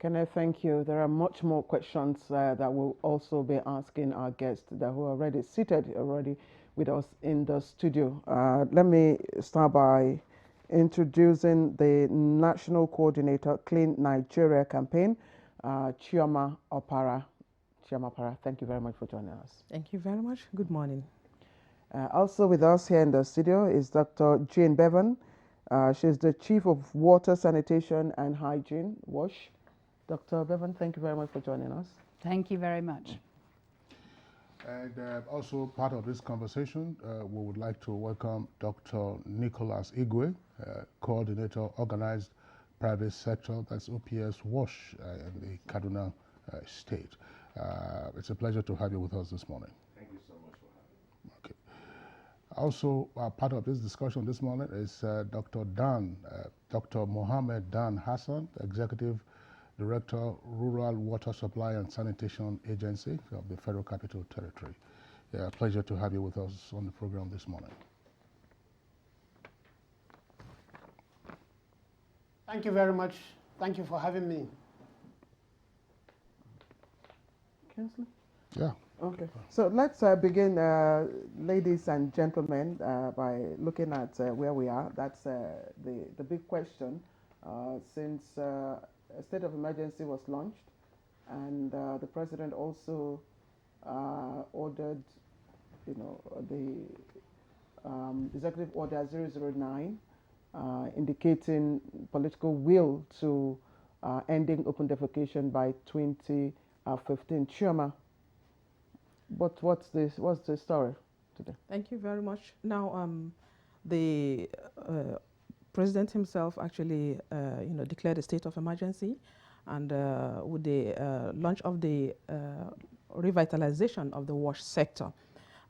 Kenneth, thank you. There are much more questions that we'll also be asking our guests that who are already seated already with us in the studio. Let me start by introducing the National Coordinator, Clean Nigeria Campaign, Chioma Opara. Chioma Opara, thank you very much for joining us. Thank you very much. Good morning. Also with us here in the studio is Dr. Jane Bevan. She's the Chief of Water, Sanitation and Hygiene, WASH. Dr. Bevan, thank you very much for joining us. Thank you very much. And also part of this conversation, we would like to welcome Dr. Nicholas Igwe, Coordinator, Organized Private Sector, that's OPS WASH in the Kaduna State. It's a pleasure to have you with us this morning. Thank you so much for having me. Okay. Also, part of this discussion this morning is Dr. Mohammed Dan Hassan, Executive Director, Rural Water Supply and Sanitation Agency of the Federal Capital Territory. Pleasure to have you with us on the program this morning. Thank you very much. Thank you for having me. Councillor? Yeah. Okay. So let's begin, ladies and gentlemen, by looking at where we are. That's the big question since a state of emergency was launched, and the president also ordered, the executive order 009, indicating political will to ending open defecation by 2015. Chioma, what's the story today? Thank you very much. Now, the president himself actually, declared a state of emergency, and with the launch of the revitalization of the WASH sector.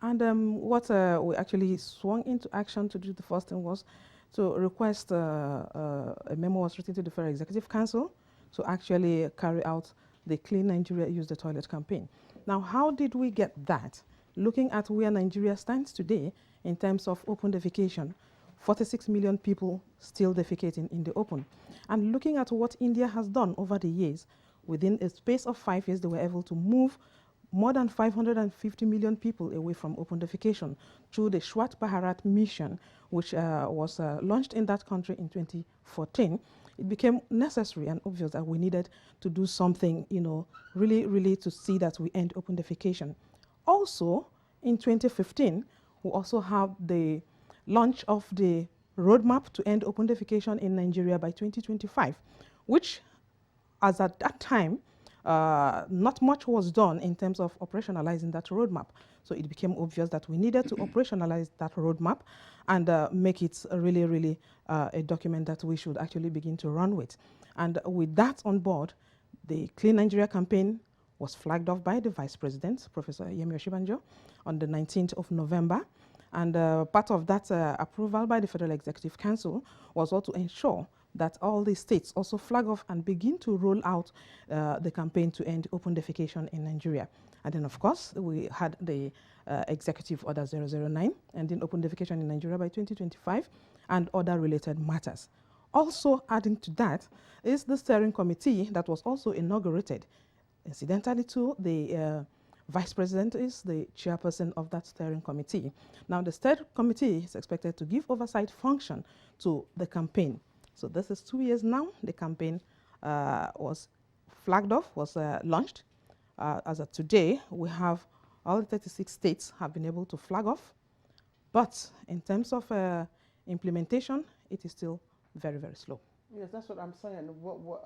And what we actually swung into action to do, the first thing was to request a memo was written to the Federal Executive Council to actually carry out the Clean Nigeria Use the Toilet campaign. Now, how did we get that? Looking at where Nigeria stands today in terms of open defecation, 46 million people still defecating in the open. And looking at what India has done over the years, within a space of 5 years, they were able to move more than 550 million people away from open defecation through the Swachh Bharat mission, which was launched in that country in 2014. It became necessary and obvious that we needed to do something, really to see that we end open defecation. Also, in 2015, we also have the launch of the roadmap to end open defecation in Nigeria by 2025, which, as at that time, not much was done in terms of operationalizing that roadmap. So it became obvious that we needed to operationalize that roadmap and make it really a document that we should actually begin to run with. And with that on board, the Clean Nigeria campaign was flagged off by the Vice President, Professor Yemi Oshibanjo, on the 19th of November. And part of that approval by the Federal Executive Council was also to ensure that all the states also flag off and begin to roll out the campaign to end open defecation in Nigeria. And then, of course, we had the Executive Order 009, ending open defecation in Nigeria by 2025, and other related matters. Also adding to that is the steering committee that was also inaugurated. Incidentally, too, the Vice President is the chairperson of that steering committee. Now, the steering committee is expected to give oversight function to the campaign. So this is 2 years now. The campaign was flagged off, was launched. As of today, we have all the 36 states have been able to flag off. But in terms of implementation, it is still very slow. Yes, that's what I'm saying.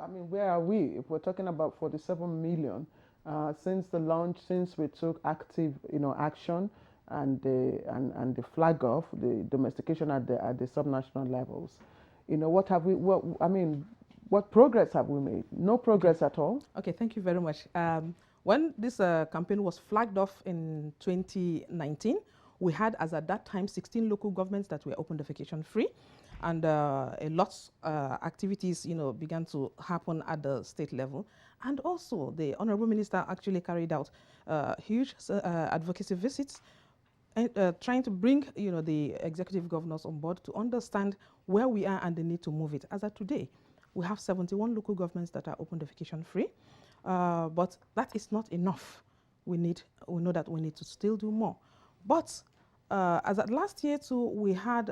I mean, where are we? If we're talking about 47 million, since the launch, since we took active, action and the flag off, the domestication at the subnational levels, what progress have we made? No progress at all. Okay, thank you very much. When this campaign was flagged off in 2019, we had, as at that time, 16 local governments that were open defecation free, and a lot activities, began to happen at the state level. And also, the Honorable Minister actually carried out huge advocacy visits, trying to bring, the executive governors on board to understand where we are and the need to move it. As of today, we have 71 local governments that are open defecation free, but that is not enough. We know that we need to still do more. But as at last year too, we had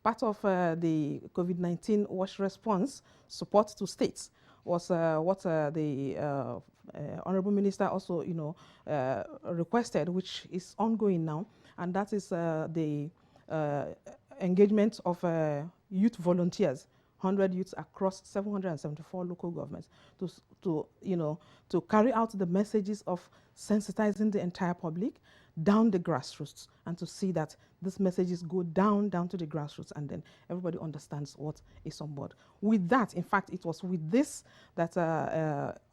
part of the COVID-19 WASH response support to states was what the Honorable Minister also, requested, which is ongoing now, and that is the engagement of youth volunteers, 100 youths across 774 local governments to carry out the messages of sensitizing the entire public down the grassroots, and to see that these messages go down to the grassroots, and then everybody understands what is on board. With that, in fact, it was with this that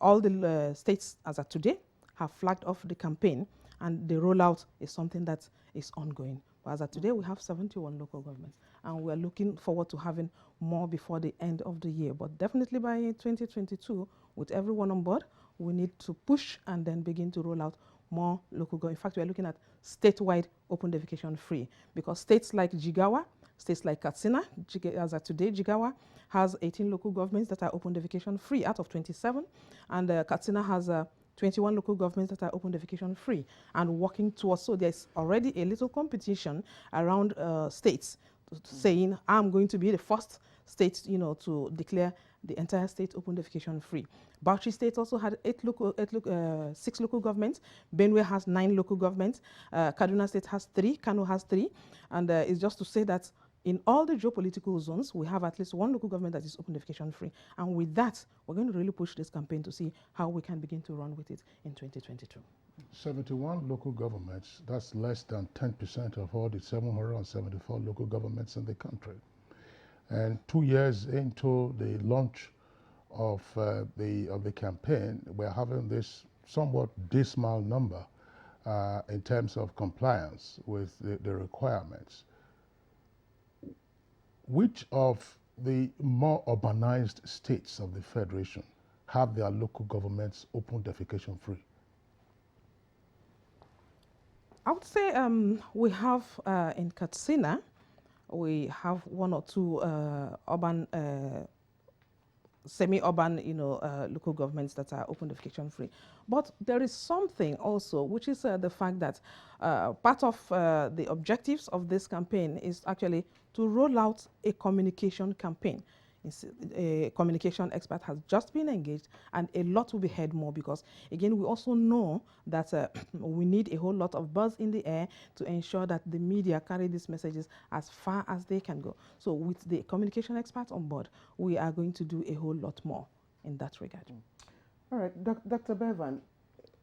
all the states as of today have flagged off the campaign, and the rollout is something that is ongoing. But as of today, we have 71 local governments, and we're looking forward to having more before the end of the year. But definitely by 2022, with everyone on board, we need to push and then begin to roll out more local government. In fact, we are looking at statewide open defecation free, because states like Jigawa, states like Katsina, as of today, Jigawa has 18 local governments that are open defecation free out of 27, and Katsina has 21 local governments that are open defecation free and working towards. So there's already a little competition around states saying, I'm going to be the first state, to declare the entire state open defecation free. Bauchi State also had 6 local governments. Benue has 9 local governments. Kaduna State has 3. Kano has 3. And it's just to say that in all the geopolitical zones, we have at least one local government that is open defecation free. And with that, we're going to really push this campaign to see how we can begin to run with it in 2022. 71 local governments, that's less than 10% of all the 774 local governments in the country. And 2 years into the launch of the campaign, we're having this somewhat dismal number in terms of compliance with the requirements. Which of the more urbanized states of the Federation have their local governments open defecation free? I would say we have in Katsina, we have 1 or 2 urban, semi-urban, local governments that are open defecation free. But there is something also, which is the fact that part of the objectives of this campaign is actually to roll out a communication campaign. A communication expert has just been engaged, and a lot will be heard more, because again, we also know that we need a whole lot of buzz in the air to ensure that the media carry these messages as far as they can go. So with the communication experts on board, we are going to do a whole lot more in that regard. All right, Dr. Bevan,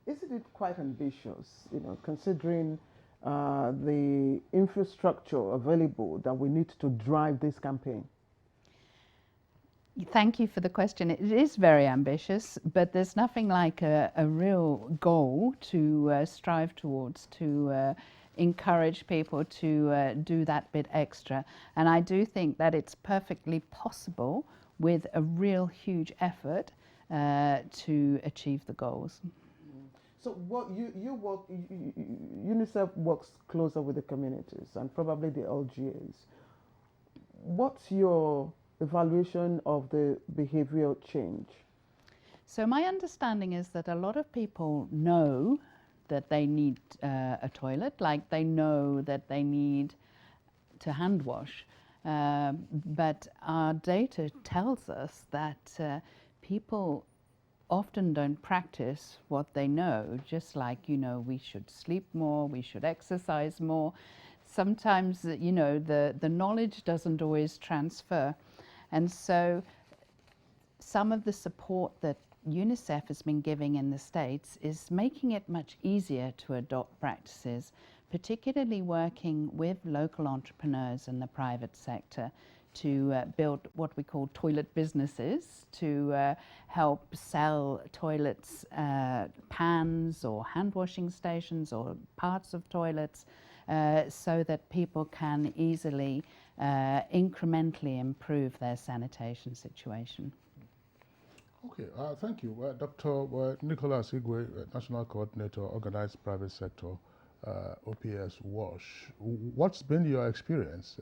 isn't it quite ambitious, considering the infrastructure available that we need to drive this campaign? Thank you for the question. It is very ambitious, but there's nothing like a real goal to strive towards, to encourage people to do that bit extra. And I do think that it's perfectly possible with a real huge effort to achieve the goals. So what UNICEF works closer with the communities and probably the LGAs. What's your evaluation of the behavioral change? So my understanding is that a lot of people know that they need a toilet, like they know that they need to hand wash. But our data tells us that people often don't practice what they know, just like, we should sleep more, we should exercise more. Sometimes, the knowledge doesn't always transfer. And so some of the support that UNICEF has been giving in the States is making it much easier to adopt practices, particularly working with local entrepreneurs in the private sector to build what we call toilet businesses, to help sell toilets, pans or hand washing stations or parts of toilets, so that people can easily incrementally improve their sanitation situation. Okay, thank you. Dr. Nicholas Igwe, National Coordinator, Organized Private Sector, OPS WASH. What's been your experience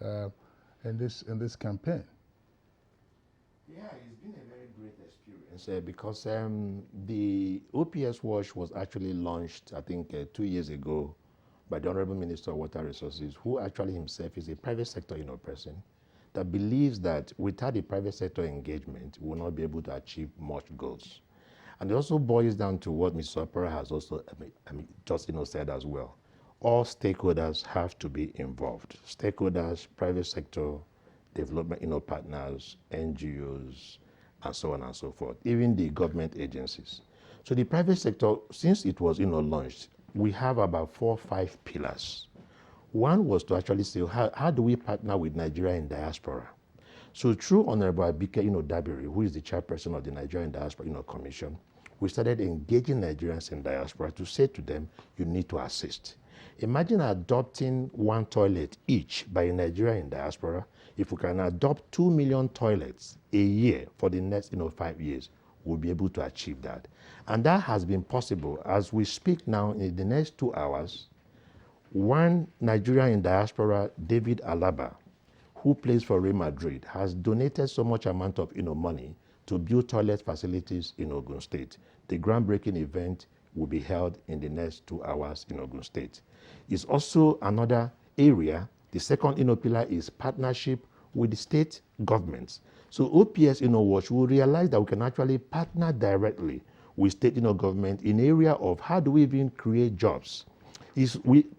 in this campaign? Yeah, it's been a very great experience because the OPS Wash was actually launched, I think, 2 years ago by the Honorable Minister of Water Resources, who actually himself is a private sector person that believes that without the private sector engagement, we will not be able to achieve much goals. And it also boils down to what Ms. Opera has also just said as well. All stakeholders have to be involved. Stakeholders, private sector, development partners, NGOs, and so on and so forth, even the government agencies. So the private sector, since it was launched, we have about 4 or 5 pillars. One was to actually say, how do we partner with Nigeria in diaspora? So through Honorable Abike Dabiri, who is the chairperson of the Nigerian Diaspora Commission, we started engaging Nigerians in diaspora to say to them, you need to assist. Imagine adopting 1 toilet each by a Nigerian in diaspora. If we can adopt 2 million toilets a year for the next 5 years, we'll be able to achieve that. And that has been possible. As we speak now, in the next 2 hours, one Nigerian in diaspora, David Alaba, who plays for Real Madrid, has donated so much amount of money to build toilet facilities in Ogun State. The groundbreaking event will be held in the next 2 hours in Ogun State. It's also another area. The second pillar is partnership with the state governments. So OPS Watch will realize that we can actually partner directly with state government in area of how do we even create jobs.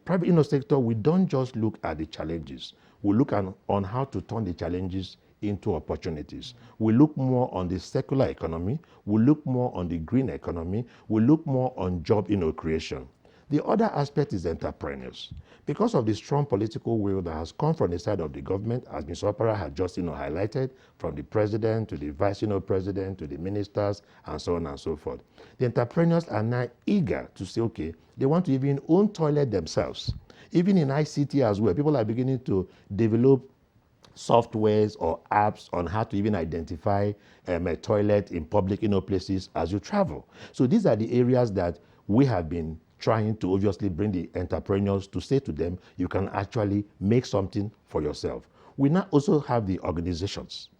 Private sector, we don't just look at the challenges. We look on how to turn the challenges into opportunities. We look more on the circular economy. We look more on the green economy. We look more on job creation. The other aspect is entrepreneurs. Because of the strong political will that has come from the side of the government, as Ms. Opera had just highlighted, from the president to the vice president to the ministers and so on and so forth. The entrepreneurs are now eager to say, okay, they want to even own toilet themselves. Even in ICT as well, people are beginning to develop softwares or apps on how to even identify a toilet in public places as you travel. So these are the areas that we have been trying to obviously bring the entrepreneurs to say to them, you can actually make something for yourself. We now also have the organizations.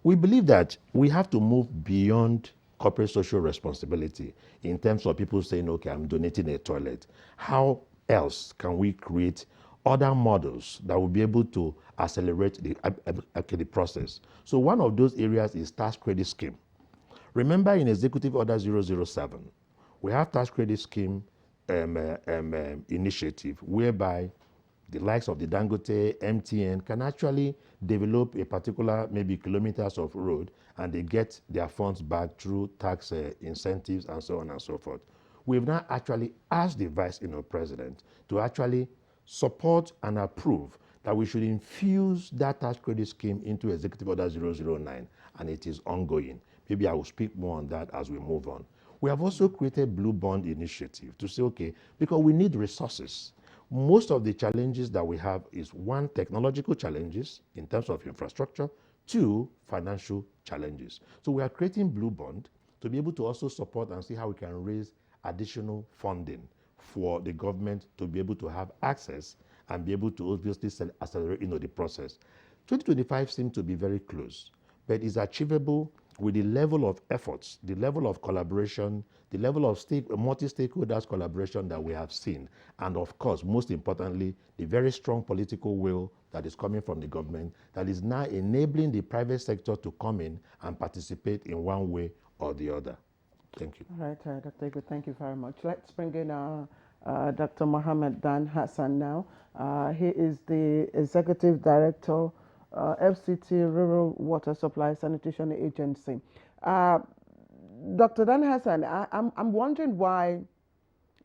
We believe that we have to move beyond corporate social responsibility in terms of people saying, okay, I'm donating a toilet. How else can we create other models that will be able to accelerate the process? So one of those areas is tax credit scheme. Remember in Executive Order 007, we have tax credit scheme initiative whereby the likes of the Dangote, NTA can actually develop a particular maybe kilometers of road and they get their funds back through tax incentives and so on and so forth. We've now actually asked the Vice President to actually support and approve that we should infuse that tax credit scheme into Executive Order 009, and it is ongoing. Maybe I will speak more on that as we move on. We have also created Blue Bond Initiative to say, okay, because we need resources. Most of the challenges that we have is 1, technological challenges in terms of infrastructure, 2, financial challenges. So we are creating Blue Bond to be able to also support and see how we can raise additional funding for the government to be able to have access and be able to obviously accelerate the process. 2025 seems to be very close, but it's achievable with the level of efforts, the level of collaboration, the level of multi-stakeholders collaboration that we have seen, and of course, most importantly, the very strong political will that is coming from the government that is now enabling the private sector to come in and participate in one way or the other. Thank you. All right, Dr. Igwe, thank you very much. Let's bring in Dr. Mohammed Dan Hassan now. He is the Executive Director, FCT Rural Water Supply Sanitation Agency. Dr. Dan Hassan, I'm wondering why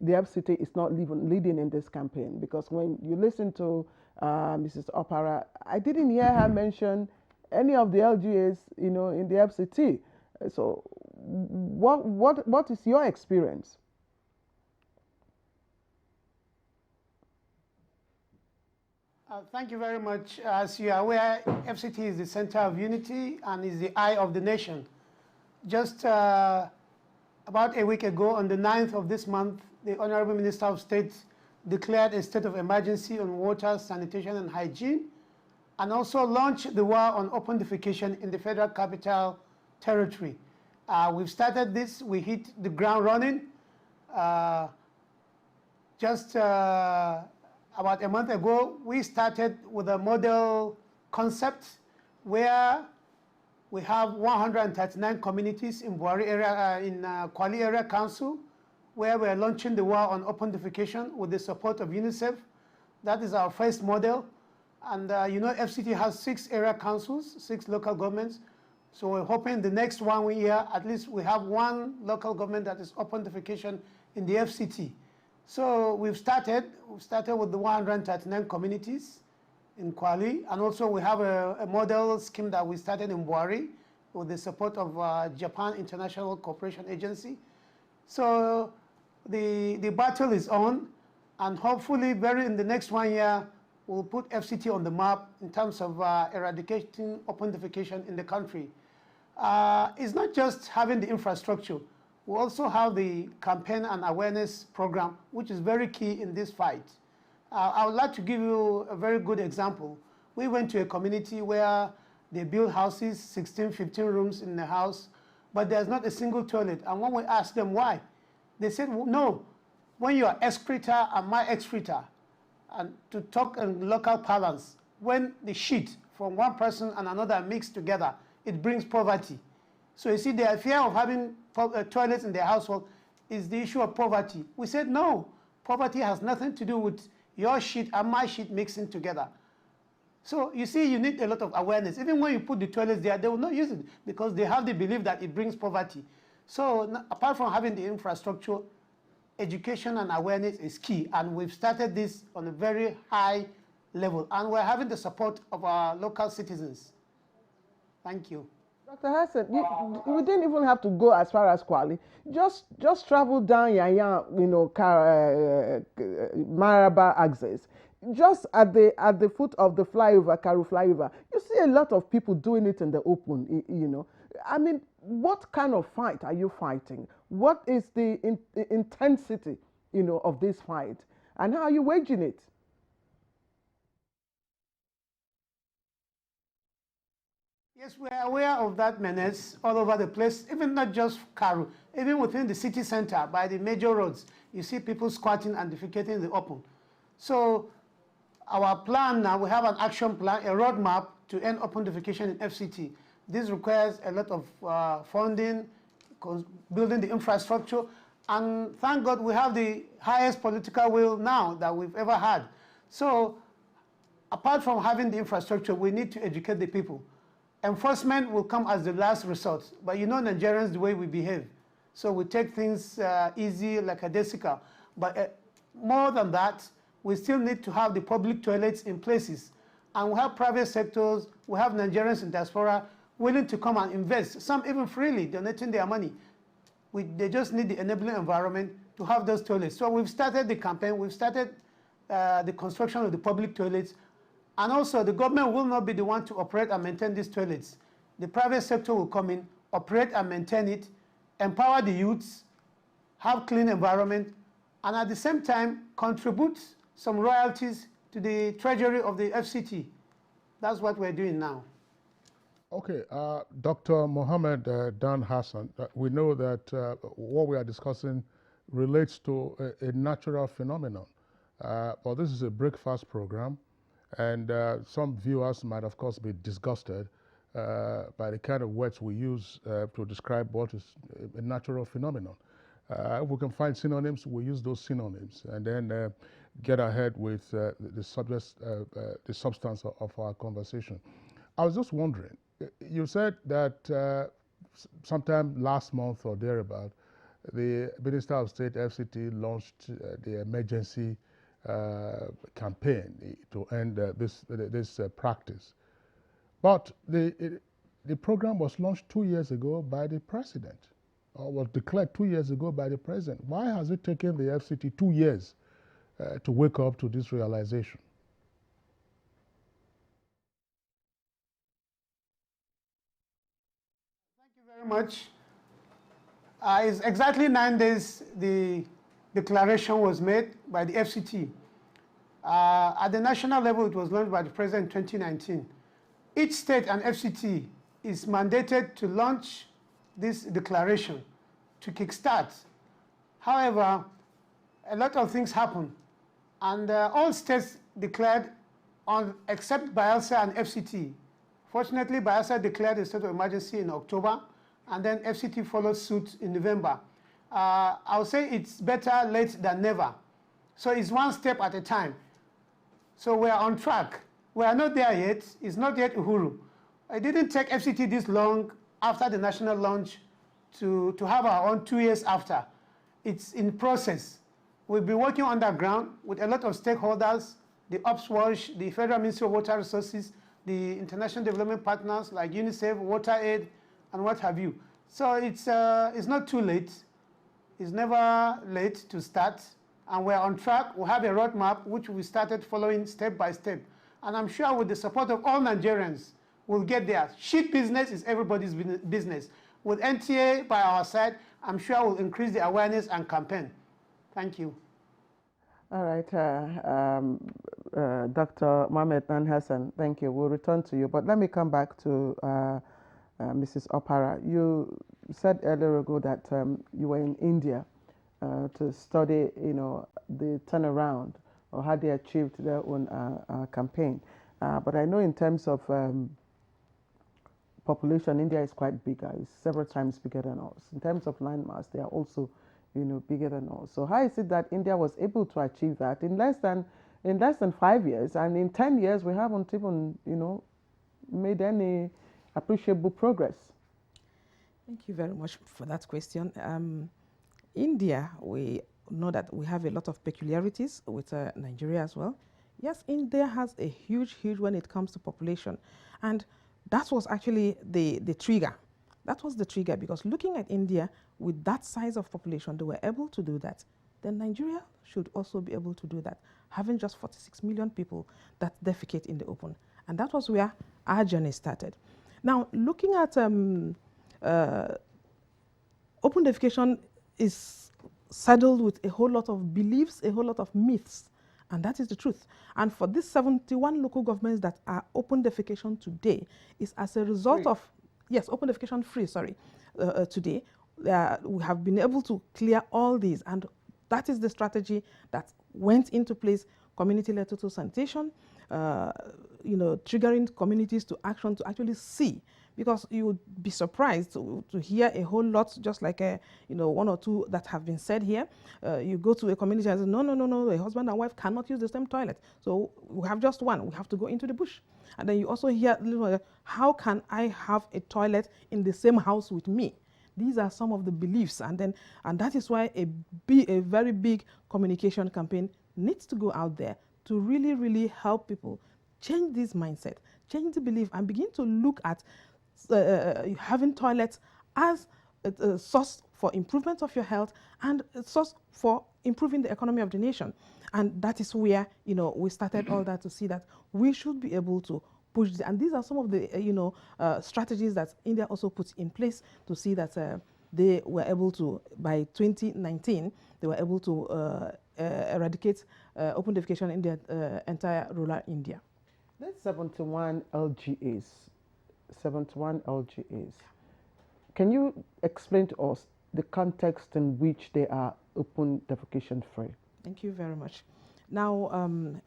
the FCT is not even leading in this campaign, because when you listen to Mrs. Opara, I didn't hear her mention any of the LGAs, in the FCT. So what is your experience? Thank you very much. As you are aware, FCT is the center of unity and is the eye of the nation. Just about a week ago, on the 9th of this month, the Honorable Minister of State declared a state of emergency on water, sanitation, and hygiene, and also launched the war on open defecation in the Federal Capital territory. We've started this, we hit the ground running. Just about a month ago, we started with a model concept where we have 139 communities in Buhari area, in Kwali Area Council, where we're launching the war on open defecation with the support of UNICEF. That is our first model. And you know, FCT has 6 area councils, 6 local governments. So we're hoping the next 1 year, at least we have 1 local government that is open defecation in the FCT. So we've started with the 139 communities in Kwali, and also we have a model scheme that we started in Buhari with the support of Japan International Cooperation Agency. So the battle is on, and hopefully in the next 1 year, we'll put FCT on the map in terms of eradicating open defecation in the country. It's not just having the infrastructure. We also have the campaign and awareness program, which is very key in this fight. I would like to give you a very good example. We went to a community where they built houses, 16, 15 rooms in the house, but there's not a single toilet. And when we asked them why, they said, no, when you are excreta and my excreta, and to talk in local parlance, when the shit from one person and another mix together, it brings poverty. So you see, the fear of having toilets in their household is the issue of poverty. We said, no, poverty has nothing to do with your shit and my shit mixing together. So you see, you need a lot of awareness. Even when you put the toilets there, they will not use it because they have the belief that it brings poverty. So apart from having the infrastructure, education and awareness is key. And we've started this on a very high level. And we're having the support of our local citizens. Thank you. Dr. Hassan, you didn't even have to go as far as Kwali. Just travel down Yaya, you know, Maraba axis. Just at the foot of the flyover, Karu flyover, you see a lot of people doing it in the open, you know. I mean, what kind of fight are you fighting? What is the intensity, you know, of this fight? And how are you waging it? Yes, we are aware of that menace all over the place, even not just Karu, even within the city center, by the major roads, you see people squatting and defecating in the open. So our plan now, we have an action plan, a roadmap to end open defecation in FCT. This requires a lot of funding, building the infrastructure, and thank God we have the highest political will now that we've ever had. So apart from having the infrastructure, we need to educate the people. Enforcement will come as the last resort, but you know Nigerians, the way we behave. So we take things easy like a desica. But more than that, we still need to have the public toilets in places. And we have private sectors, we have Nigerians in diaspora willing to come and invest, some even freely donating their money. They just need the enabling environment to have those toilets. So we've started the campaign, we've started the construction of the public toilets. And also, the government will not be the one to operate and maintain these toilets. The private sector will come in, operate and maintain it, empower the youths, have clean environment, and at the same time, contribute some royalties to the treasury of the FCT. That's what we're doing now. Okay, Dr. Mohammed Dan Hassan, we know that what we are discussing relates to a natural phenomenon. Well, this is a breakfast program. And some viewers might, of course, be disgusted by the kind of words we use to describe what is a natural phenomenon. If we can find synonyms, we use those synonyms, and then get ahead with the substance of our conversation. I was just wondering, you said that sometime last month or thereabout, the Minister of State, FCT, launched the emergency campaign to end this practice. But the program was launched 2 years ago by the president, or was declared 2 years ago by the president. Why has it taken the FCT 2 years to wake up to this realization? Thank you very much. It's exactly 9 days the declaration was made by the FCT. At the national level, it was launched by the president in 2019. Each state and FCT is mandated to launch this declaration to kickstart. However, a lot of things happen, and all states declared on except Bayelsa and FCT. Fortunately, Bayelsa declared a state of emergency in October, and then FCT followed suit in November. I'll say it's better late than never. So it's one step at a time. So we're on track. We are not there yet. It's not yet Uhuru. It didn't take FCT this long after the national launch to have our own 2 years after. It's in process. We've been working underground with a lot of stakeholders, the OPSWASH, the Federal Ministry of Water Resources, the international development partners like UNICEF, WaterAid, and what have you. So it's not too late. It's never late to start. And we're on track. We have a roadmap which we started following step by step. And I'm sure with the support of all Nigerians, we'll get there. Sheep business is everybody's business. With NTA by our side, I'm sure we'll increase the awareness and campaign. Thank you. All right, Dr. Mohamed Nan Hassan, thank you. We'll return to you, but let me come back to Mrs. Opara. You said earlier ago that you were in India to study, the turnaround or how they achieved their own campaign. But I know in terms of population, India is quite bigger. It's several times bigger than us. In terms of landmass, they are also, bigger than us. So how is it that India was able to achieve that in less than 5 years, and in 10 years we haven't even, made any appreciable progress? Thank you very much for that question. India, we know that we have a lot of peculiarities with Nigeria as well. Yes, India has a huge when it comes to population, and that was actually the trigger. That was the trigger, because looking at India with that size of population, they were able to do that. Then Nigeria should also be able to do that, having just 46 million people that defecate in the open. And that was where our journey started. Now, looking at open defecation is saddled with a whole lot of beliefs, a whole lot of myths, and that is the truth. And for these 71 local governments that are open defecation today, is as a result of, yes, open defecation free, sorry, today, we have been able to clear all these, and that is the strategy that went into place, community-led total sanitation, triggering communities to action to actually see, because you would be surprised to hear a whole lot, just like one or two that have been said here. You go to a community and say, no, a husband and wife cannot use the same toilet. So we have just one, we have to go into the bush. And then you also hear, how can I have a toilet in the same house with me? These are some of the beliefs, and that is why a very big communication campaign needs to go out there to really help people change this mindset, change the belief, and begin to look at having toilets as a source for improvement of your health and a source for improving the economy of the nation. And that is where we started all that, to see that we should be able to push this. And these are some of the strategies that India also put in place to see that they were able to, by 2019, they were able to eradicate open defecation in the entire rural India. There's 71 LGAs. 71 LGAs. Can you explain to us the context in which they are open defecation free? Thank you very much. Now,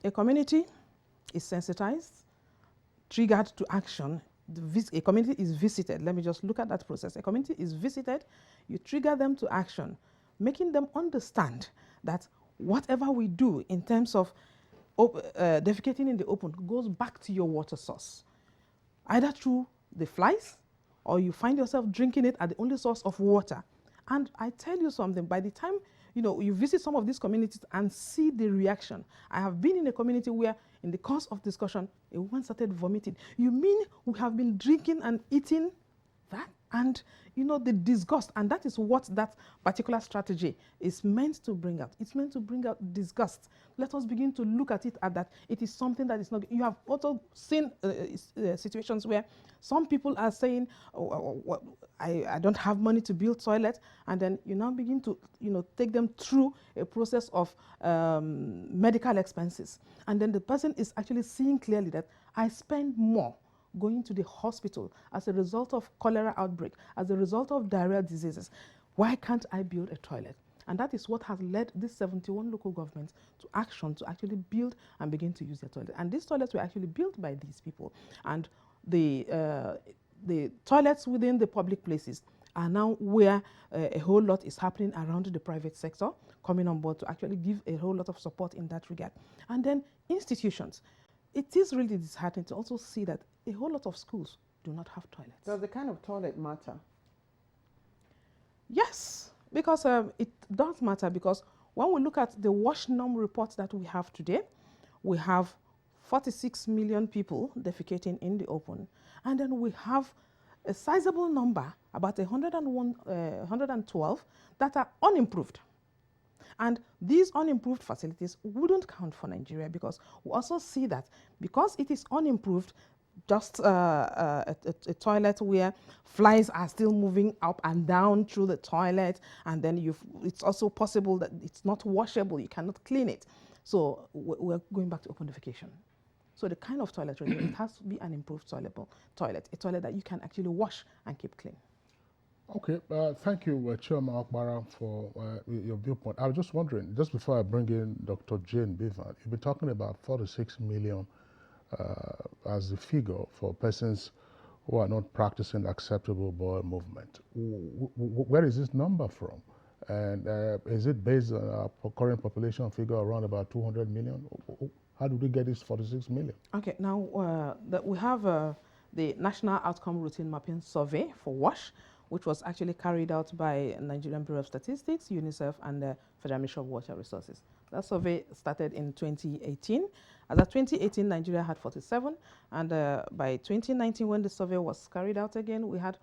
a community is sensitized, triggered to action. A community is visited. Let me just look at that process. A community is visited, you trigger them to action, making them understand that whatever we do in terms of defecating in the open goes back to your water source, either through the flies, or you find yourself drinking it at the only source of water. And I tell you something, by the time you visit some of these communities and see the reaction. I have been in a community where in the course of discussion, a woman started vomiting. You mean we have been drinking and eating that? And the disgust, and that is what that particular strategy is meant to bring out. It's meant to bring out disgust. Let us begin to look at it at that. It is something that is not. You have also seen situations where some people are saying, I don't have money to build toilet, and then you now begin to take them through a process of medical expenses, and then the person is actually seeing clearly that I spend more going to the hospital as a result of cholera outbreak, as a result of diarrheal diseases. Why can't I build a toilet? And that is what has led these 71 local governments to action to actually build and begin to use their toilet. And these toilets were actually built by these people. And the toilets within the public places are now where a whole lot is happening around the private sector, coming on board to actually give a whole lot of support in that regard. And then institutions. It is really disheartening to also see that a whole lot of schools do not have toilets. Does the kind of toilet matter? Yes, because it does matter, because when we look at the wash norm reports that we have today, we have 46 million people defecating in the open. And then we have a sizable number, about 112, that are unimproved. And these unimproved facilities wouldn't count for Nigeria, because we also see that because it is unimproved, just a toilet where flies are still moving up and down through the toilet, and then it's also possible that it's not washable, you cannot clean it. So we're going back to open defecation. So the kind of toilet, really, it has to be an improved toilet, a toilet that you can actually wash and keep clean. Okay, thank you, Chairman Akbara, for your viewpoint. I was just wondering, just before I bring in Dr. Jane Bevan, you've been talking about 46 million as the figure for persons who are not practicing acceptable bowel movement. Where is this number from? And is it based on our current population figure around about 200 million? How do we get this 46 million? Okay, now we have the National Outcome Routine Mapping Survey for WASH, which was actually carried out by Nigerian Bureau of Statistics, UNICEF, and the Federal Ministry of Water Resources. That survey started in 2018. As of 2018, Nigeria had 47, and by 2019, when the survey was carried out again, we have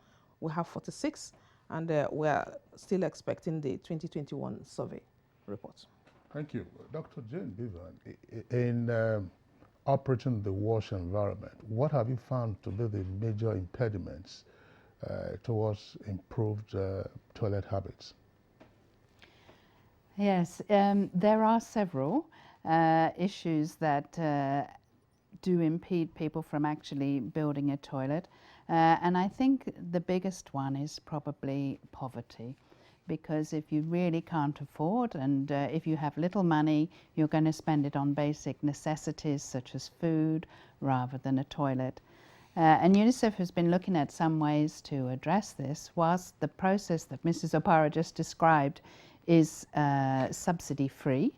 46, and we are still expecting the 2021 survey report. Thank you. Dr. Jane Bevan, in operating the WASH environment, what have you found to be the major impediments towards improved toilet habits? Yes, there are several issues that do impede people from actually building a toilet. And I think the biggest one is probably poverty. Because if you really can't afford, and if you have little money, you're going to spend it on basic necessities such as food rather than a toilet. And UNICEF has been looking at some ways to address this, whilst the process that Mrs. Opara just described is subsidy-free,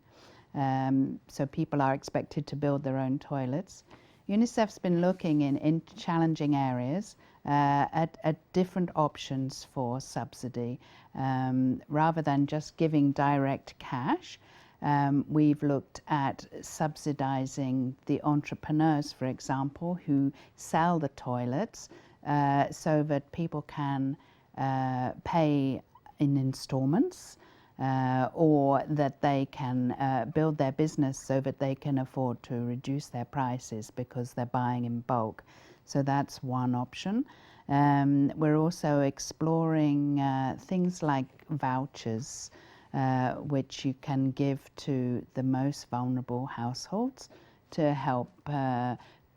so people are expected to build their own toilets. UNICEF's been looking in challenging areas at different options for subsidy. Rather than just giving direct cash, we've looked at subsidizing the entrepreneurs, for example, who sell the toilets so that people can pay in installments or that they can build their business so that they can afford to reduce their prices because they're buying in bulk. So that's one option. We're also exploring things like vouchers, which you can give to the most vulnerable households to help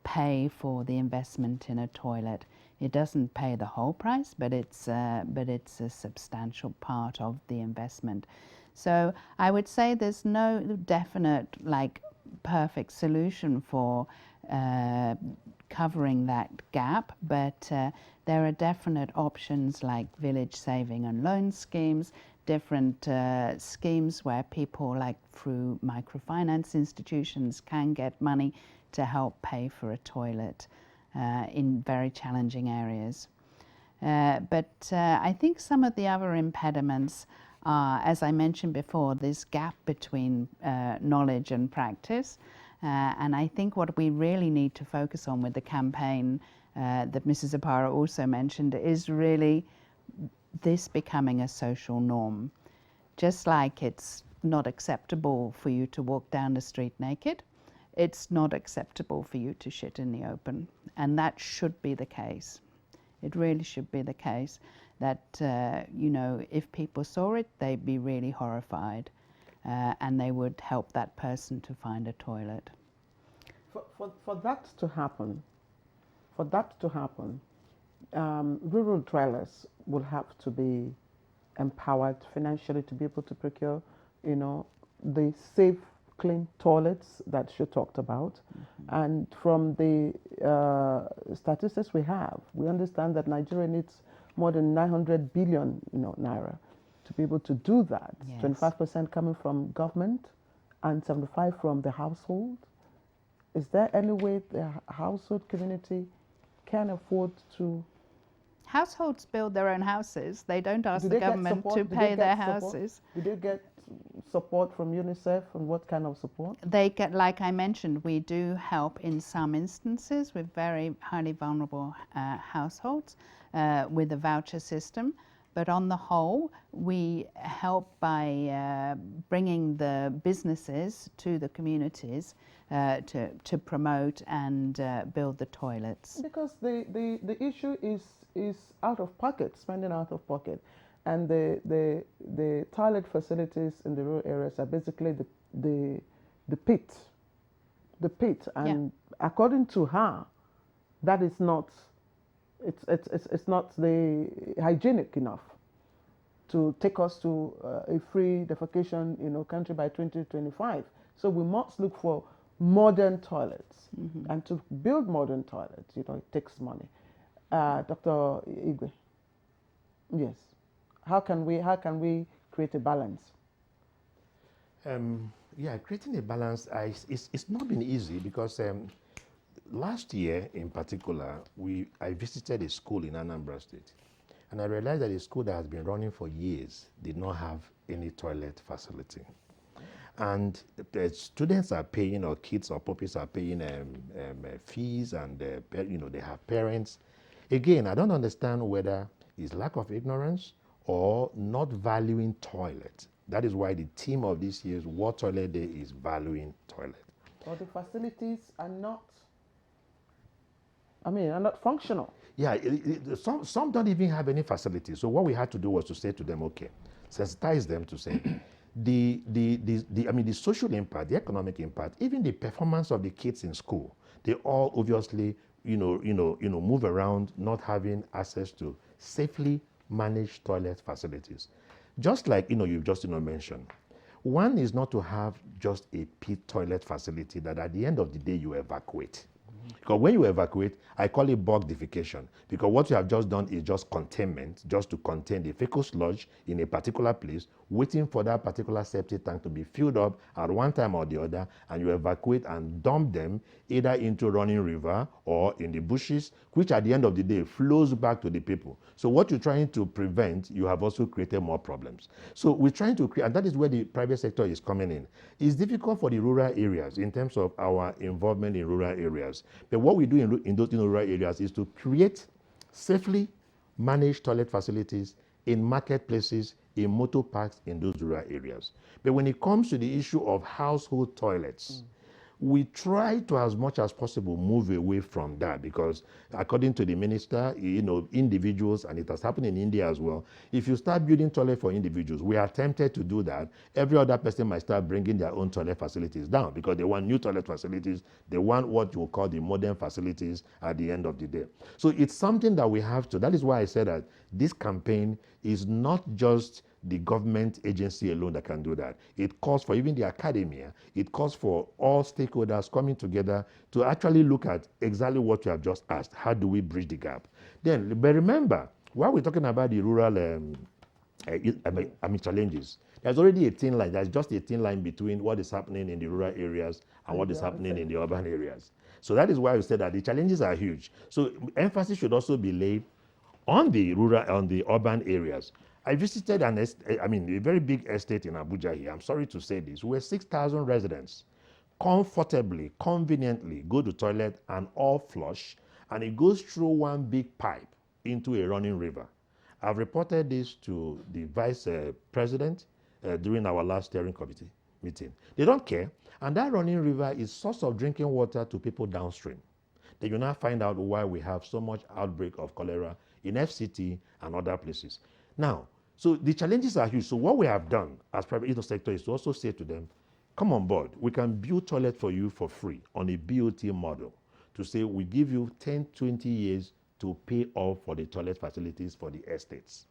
pay for the investment in a toilet. It doesn't pay the whole price, but it's a substantial part of the investment. So I would say there's no definite, perfect solution for covering that gap, but there are definite options like village saving and loan schemes, different schemes where people, through microfinance institutions, can get money to help pay for a toilet in very challenging areas. But I think some of the other impediments are, as I mentioned before, this gap between knowledge and practice. And I think what we really need to focus on with the campaign that Mrs. Opara also mentioned is really this becoming a social norm. Just like it's not acceptable for you to walk down the street naked, it's not acceptable for you to shit in the open. And that should be the case. It really should be the case that, if people saw it, they'd be really horrified. And they would help that person to find a toilet. For that to happen, For that to happen, rural dwellers will have to be empowered financially to be able to procure, the safe, clean toilets that she talked about. And from the statistics we have, we understand that Nigeria needs more than 900 billion, naira to be able to do that. Yes. 25% coming from government and 75 from the household. Is there any way the household community can afford to? Households build their own houses. They don't ask Do the they get government support? to Do they pay get their support? houses. Do they get support from UNICEF, and what kind of support? They get, like I mentioned, we do help in some instances with very highly vulnerable households with a voucher system. But on the whole, we help by bringing the businesses to the communities to promote and build the toilets. Because the issue is out of pocket, spending out of pocket. And the toilet facilities in the rural areas are basically the pit. The pit. And according to her, that is not, it's not the hygienic enough to take us to a free defecation country by 2025. So we must look for modern toilets. And to build modern toilets, it takes money. Dr. Igwe, yes. How can we create a balance? Creating a balance it's not been easy because last year in particular, I visited a school in Anambra State, and I realized that a school that has been running for years did not have any toilet facility. And the students are paying, or kids or pupils are paying fees, and they have parents. Again, I don't understand whether it's lack of ignorance or not valuing toilet. That is why the theme of this year's World Toilet Day is valuing toilet. Or the facilities are not functional. Yeah, some don't even have any facilities. So what we had to do was to say to them, okay, sensitize them to say, the social impact, the economic impact, even the performance of the kids in school, they all obviously, move around not having access to safely managed toilet facilities. Just like, you've just, mentioned. One is not to have just a pit toilet facility that at the end of the day you evacuate. Because when you evacuate, I call it bulk defecation, because what you have just done is just containment, just to contain the fecal sludge in a particular place, waiting for that particular septic tank to be filled up at one time or the other, and you evacuate and dump them either into running river or in the bushes, which at the end of the day flows back to the people. So what you're trying to prevent, you have also created more problems. So we're trying to create, and that is where the private sector is coming in. It's difficult for the rural areas in terms of our involvement in rural areas. But what we do in those rural areas is to create safely managed toilet facilities in marketplaces, in motor parks in those rural areas. But when it comes to the issue of household toilets, we try to, as much as possible, move away from that, because according to the minister, individuals, and it has happened in India as well, if you start building toilets for individuals, we are tempted to do that. Every other person might start bringing their own toilet facilities down because they want new toilet facilities. They want what you call the modern facilities at the end of the day. So it's something that we have to, that is why I said that this campaign is not just the government agency alone that can do that. It calls for even the academia. It calls for all stakeholders coming together to actually look at exactly what you have just asked. How do we bridge the gap? Then, but remember, while we're talking about the rural challenges, there's already a thin line. There's just a thin line between what is happening in the rural areas and what is happening in the urban areas. So that is why we said that the challenges are huge. So emphasis should also be laid on the urban areas. I visited a very big estate in Abuja here. I'm sorry to say this. Where 6,000 residents comfortably, conveniently go to toilet and all flush, and it goes through one big pipe into a running river. I've reported this to the vice president during our last steering committee meeting. They don't care. And that running river is source of drinking water to people downstream. Then you now find out why we have so much outbreak of cholera in FCT and other places. Now, so the challenges are huge. So what we have done as private sector is to also say to them, come on board. We can build toilet for you for free on a BOT model to say we give you 10, 20 years to pay off for the toilet facilities for the estates.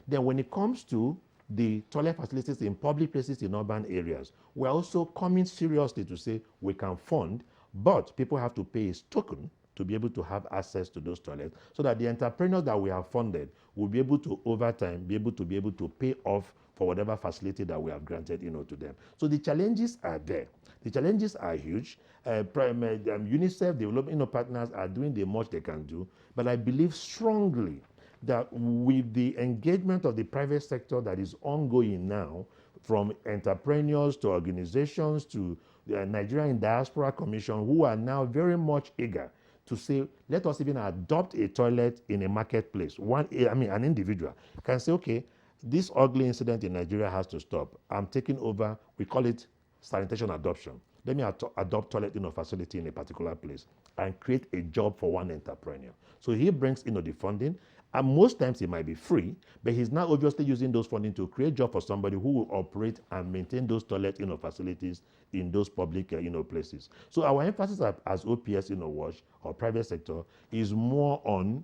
Then when it comes to the toilet facilities in public places in urban areas, we're also coming seriously to say we can fund, but people have to pay a token to be able to have access to those toilets, so that the entrepreneurs that we have funded will be able to, over time, be able to pay off for whatever facility that we have granted, to them. So the challenges are there. The challenges are huge. UNICEF development partners are doing the much they can do, but I believe strongly that with the engagement of the private sector that is ongoing now, from entrepreneurs to organizations to the Nigerian Diaspora Commission, who are now very much eager to say, let us even adopt a toilet in a marketplace. An individual can say, okay, this ugly incident in Nigeria has to stop. I'm taking over, we call it sanitation adoption. Let me adopt toilet facility in a particular place and create a job for one entrepreneur. So he brings the funding, and most times it might be free, but he's now obviously using those funding to create job for somebody who will operate and maintain those toilet facilities in those public places. So our emphasis as OPS WASH or private sector is more on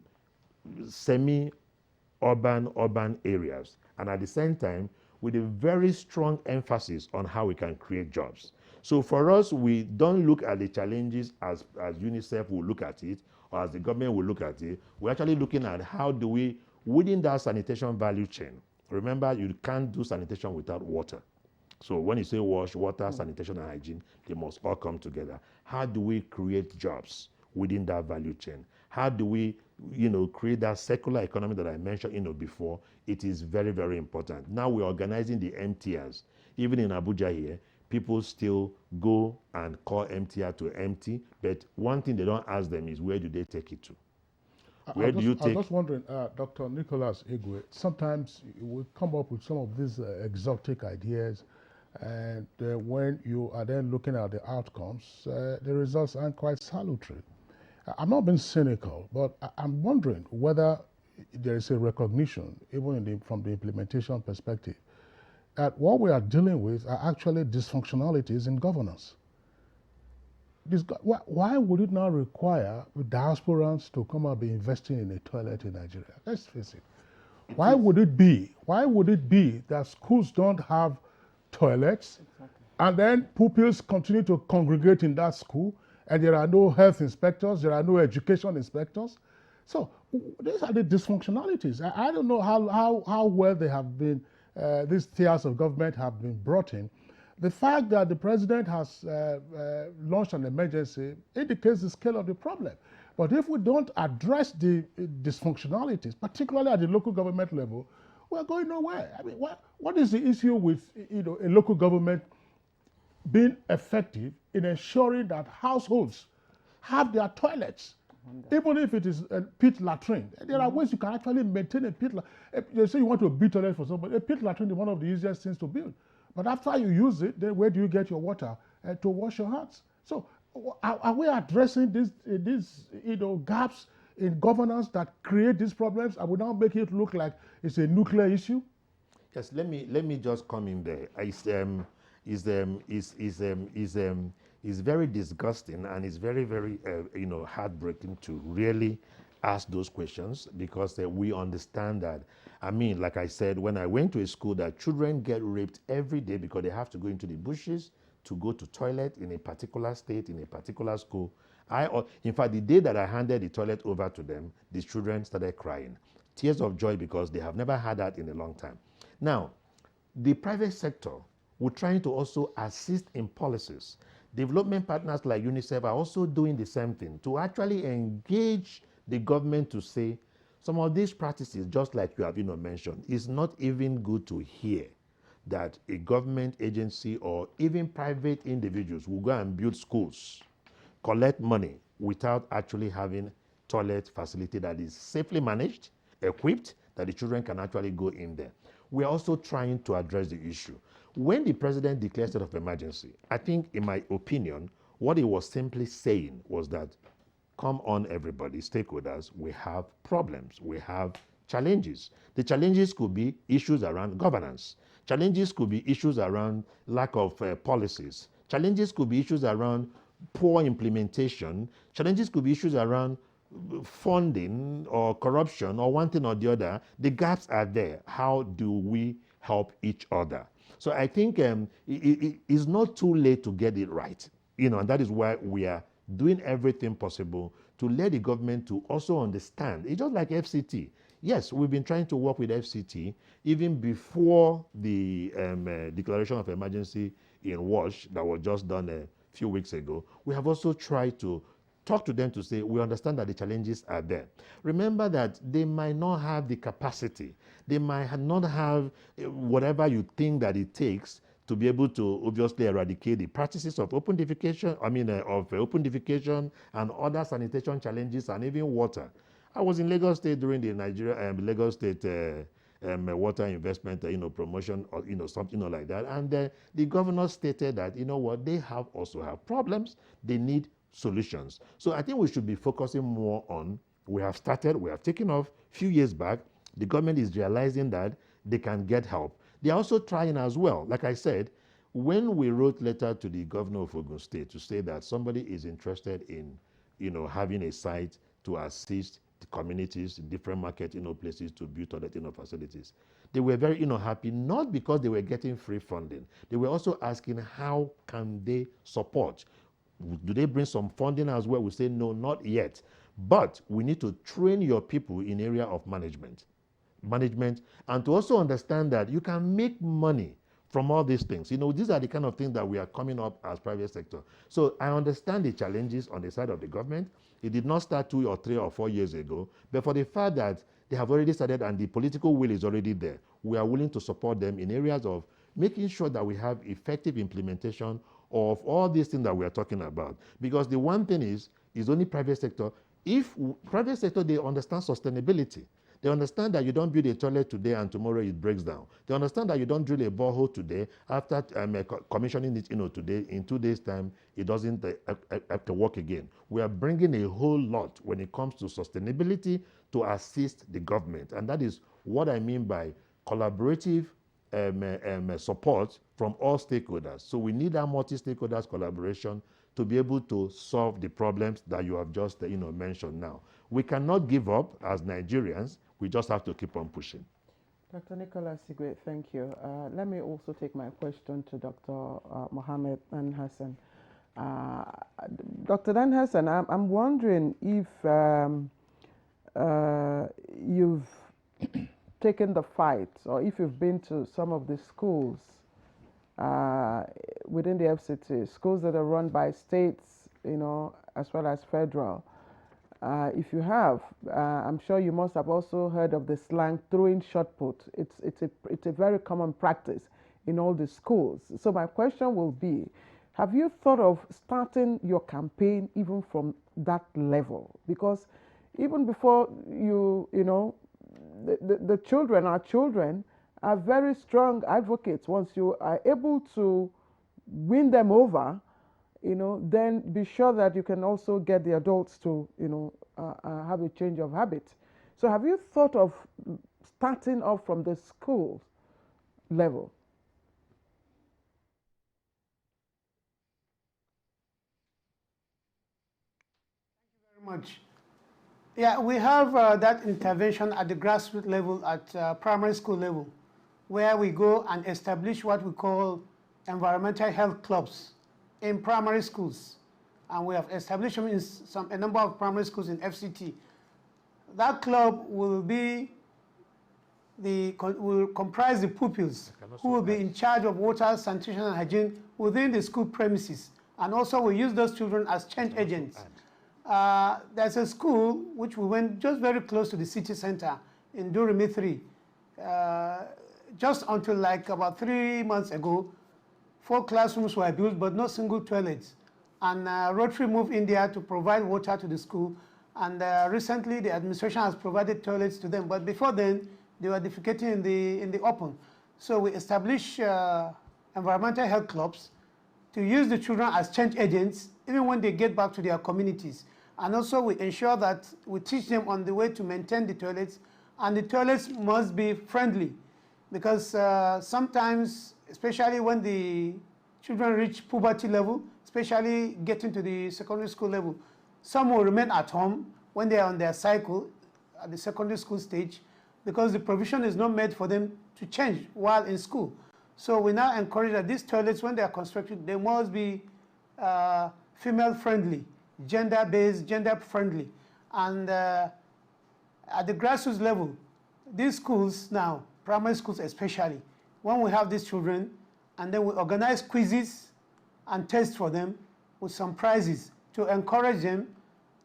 urban areas, and at the same time with a very strong emphasis on how we can create jobs. So for us, we don't look at the challenges as UNICEF will look at it, or as the government will look at it. We're actually looking at how do we, within that sanitation value chain, remember you can't do sanitation without water. So when you say wash, water, sanitation, and hygiene, they must all come together. How do we create jobs within that value chain? How do we, create that circular economy that I mentioned, before? It is very, very important. Now we're organizing the MTRs. Even in Abuja here, people still go and call MTR to empty, but one thing they don't ask them is, where do they take it to? Where do you take? I'm just wondering, Dr. Nicholas Igwe, sometimes we come up with some of these exotic ideas, and when you are then looking at the outcomes, the results aren't quite salutary. I'm not being cynical, but I'm wondering whether there is a recognition, even from the implementation perspective, that what we are dealing with are actually dysfunctionalities in governance. Why would it now require diasporans to come and be investing in a toilet in Nigeria? Let's face it. Why would it be that schools don't have toilets, and then pupils continue to congregate in that school, and there are no health inspectors, there are no education inspectors? So these are the dysfunctionalities. I don't know how well they have been, these tiers of government have been brought in. The fact that the president has launched an emergency indicates the scale of the problem. But if we don't address the dysfunctionalities, particularly at the local government level, we're going nowhere. I mean, what is the issue with a local government being effective in ensuring that households have their toilets, even if it is a pit latrine? There are ways you can actually maintain a pit latrine. They say you want to build toilet for somebody. A pit latrine is one of the easiest things to build. But after you use it, then where do you get your water to wash your hands? So are we addressing these gaps in governance that create these problems, and we now make it look like it's a nuclear issue? Yes, let me just come in there. It's very disgusting, and it's very, very heartbreaking to really ask those questions, because we understand that. I mean, like I said, when I went to a school, that children get raped every day because they have to go into the bushes to go to toilet in a particular state, in a particular school. In fact, the day that I handed the toilet over to them, these children started crying. Tears of joy, because they have never had that in a long time. Now, the private sector, we're trying to also assist in policies. Development partners like UNICEF are also doing the same thing, to actually engage the government to say, some of these practices, just like you have mentioned, it's not even good to hear that a government agency or even private individuals will go and build schools, collect money without actually having toilet facility that is safely managed, equipped, that the children can actually go in there. We are also trying to address the issue. When the president declared state of emergency, I think, in my opinion, what he was simply saying was that, come on, everybody, stakeholders, we have problems, we have challenges. The challenges could be issues around governance. Challenges could be issues around lack of policies. Challenges could be issues around poor implementation. Challenges could be issues around funding or corruption or one thing or the other. The gaps are there. How do we help each other? So I think it's not too late to get it right. And that is why we are doing everything possible to let the government to also understand. It's just like FCT. Yes, we've been trying to work with FCT even before the declaration of emergency in WASH that was just done a few weeks ago. We have also tried to talk to them to say, we understand that the challenges are there. Remember that they might not have the capacity. They might not have whatever you think that it takes to be able to obviously eradicate the practices of open defecation, open defecation and other sanitation challenges and even water. I was in Lagos State during the Lagos State water investment, promotion, or something like that, and the governor stated that they also have problems. They need solutions. So I think we should be focusing more on. We have taken off a few years back. The government is realizing that they can get help. They are also trying as well. Like I said, when we wrote letter to the governor of Ogun State to say that somebody is interested in, having a site to assist the communities in different market, places to build toilet, facilities, they were very, happy, not because they were getting free funding. They were also asking how can they support. Do they bring some funding as well? We say, no, not yet. But we need to train your people in area of management, and to also understand that you can make money from all these things. These are the kind of things that we are coming up as private sector. So I understand the challenges on the side of the government. It did not start 2 or 3 or 4 years ago, but for the fact that they have already started and the political will is already there, we are willing to support them in areas of making sure that we have effective implementation of all these things that we are talking about. Because the one thing is only private sector. If private sector, they understand sustainability. They understand that you don't build a toilet today and tomorrow it breaks down. They understand that you don't drill a borehole today, after commissioning it today, in 2 days' time, it doesn't have to work again. We are bringing a whole lot when it comes to sustainability to assist the government. And that is what I mean by collaborative support from all stakeholders. So we need that multi-stakeholders collaboration to be able to solve the problems that you have just mentioned now. We cannot give up as Nigerians. We just have to keep on pushing. Dr. Nicholas Igwe, thank you. Let me also take my question to Dr. Mohammed Dan Hassan. Dr. Dan Hassan, I'm wondering if you've taken the fight, or if you've been to some of the schools within the FCT, schools that are run by states, as well as federal. If you have, I'm sure you must have also heard of the slang throwing shot put. It's a very common practice in all the schools. So my question will be, have you thought of starting your campaign even from that level? Because even before the children, our children, are very strong advocates. Once you are able to win them over, then be sure that you can also get the adults to, have a change of habit. So have you thought of starting off from the school level? Thank you very much. Yeah, we have that intervention at the grassroots level, at primary school level, where we go and establish what we call environmental health clubs in primary schools. And we have established them in a number of primary schools in FCT. That club will comprise the pupils who will be in charge of water, sanitation, and hygiene within the school premises. And also we use those children as change agents. There's a school which we went just very close to the city center in Durumi 3. Just until like about 3 months ago, 4 classrooms were built, but no single toilets. And Rotary moved in there to provide water to the school. And recently, the administration has provided toilets to them. But before then, they were defecating in the open. So we established environmental health clubs to use the children as change agents, even when they get back to their communities. And also, we ensure that we teach them on the way to maintain the toilets. And the toilets must be friendly, because sometimes, especially when the children reach puberty level, especially getting to the secondary school level. Some will remain at home when they are on their cycle at the secondary school stage because the provision is not made for them to change while in school. So we now encourage that these toilets, when they are constructed, they must be female-friendly, gender-based, gender-friendly. And at the grassroots level, these schools now, primary schools especially, when we have these children, and then we organize quizzes and tests for them with some prizes to encourage them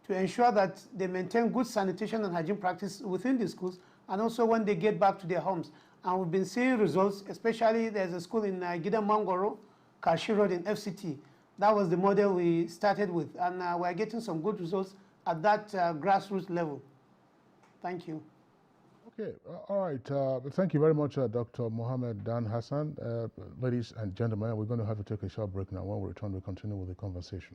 to ensure that they maintain good sanitation and hygiene practice within the schools and also when they get back to their homes. And we've been seeing results, especially there's a school in Gidan Mangoro, Kashi Road in FCT. That was the model we started with, and we're getting some good results at that grassroots level. Thank you. Okay, all right. Thank you very much, Dr. Mohammed Dan Hassan. Ladies and gentlemen, we're going to have to take a short break now. When we return, we'll continue with the conversation.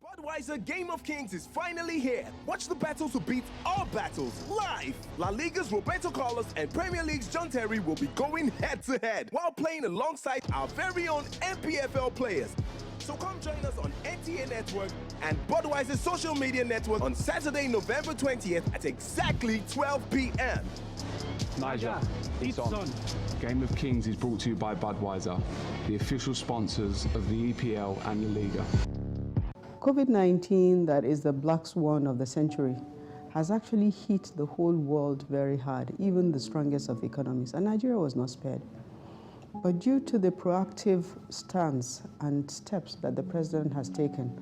Budweiser Game of Kings is finally here. Watch the battles to beat all battles live. La Liga's Roberto Carlos and Premier League's John Terry will be going head-to-head while playing alongside our very own MPFL players. So come join us on NTA Network and Budweiser's social media network on Saturday, November 20th at exactly 12 p.m. Niger, it's on. Game of Kings is brought to you by Budweiser, the official sponsors of the EPL and La Liga. COVID-19, that is the black swan of the century, has actually hit the whole world very hard, even the strongest of economies, and Nigeria was not spared. But due to the proactive stance and steps that the president has taken,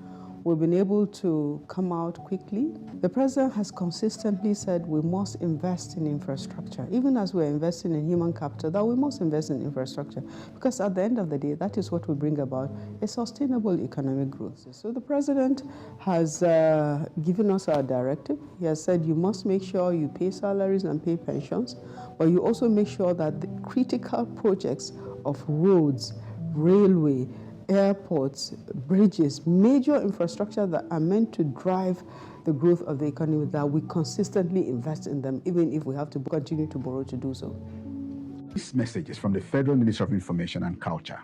we've been able to come out quickly. The president has consistently said we must invest in infrastructure, even as we're investing in human capital, that we must invest in infrastructure, because at the end of the day, that is what will bring about a sustainable economic growth. So the president has given us our directive. He has said you must make sure you pay salaries and pay pensions, but you also make sure that the critical projects of roads, railway, airports, bridges, major infrastructure that are meant to drive the growth of the economy, that we consistently invest in them, even if we have to continue to borrow to do so. This message is from the Federal Ministry of Information and Culture.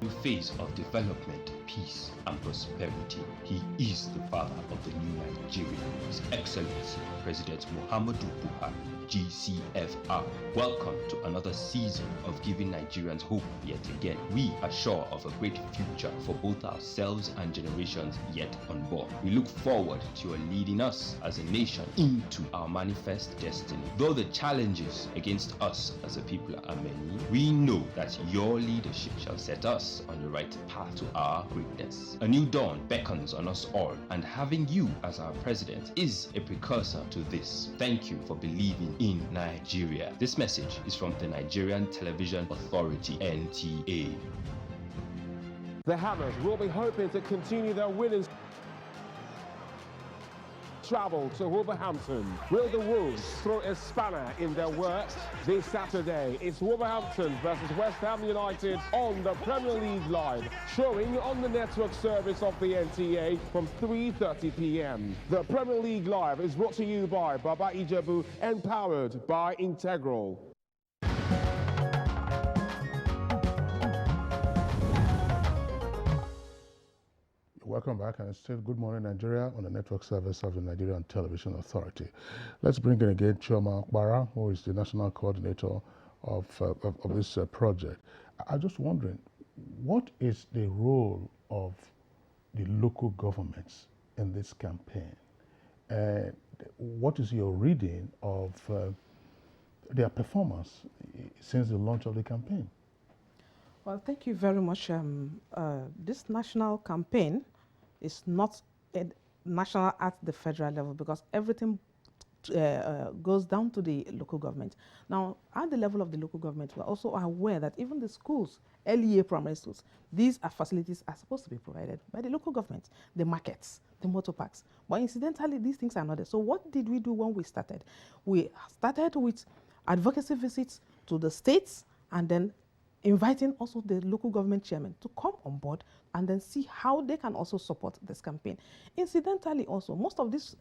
New phase of development, peace, and prosperity. He is the father of the new Nigeria, His Excellency President Muhammadu Buhari, GCFR. Welcome to another season of giving Nigerians hope yet again. We are sure of a great future for both ourselves and generations yet unborn. We look forward to your leading us as a nation into our manifest destiny. Though the challenges against us as a people are many, we know that your leadership shall set us on the right path to our greatness. A new dawn beckons on us all, and having you as our president is a precursor to this. Thank you for believing in Nigeria. This message is from the Nigerian Television Authority, NTA. The Hammers will be hoping to continue their winnings. Travel to Wolverhampton. Will the Wolves throw a spanner in their works? This Saturday, it's Wolverhampton versus West Ham United on the Premier League Live, showing on the network service of the NTA from 3:30 p.m. The Premier League Live is brought to you by Baba Ijebu and powered by Integral. Welcome back, and it's still Good Morning Nigeria on the network service of the Nigerian Television Authority. Let's bring in again Chioma Okpara, who is the national coordinator of this project. I'm just wondering, what is the role of the local governments in this campaign? And what is your reading of their performance since the launch of the campaign? Well, thank you very much. This national campaign is not national at the federal level, because everything goes down to the local government. Now, at the level of the local government, we're also aware that even the schools, early year primary schools, these facilities are supposed to be provided by the local government, the markets, the motor parks. But incidentally, these things are not there. So what did we do when we started? We started with advocacy visits to the states and then inviting also the local government chairman to come on board and then see how they can also support this campaign. Incidentally also, most of these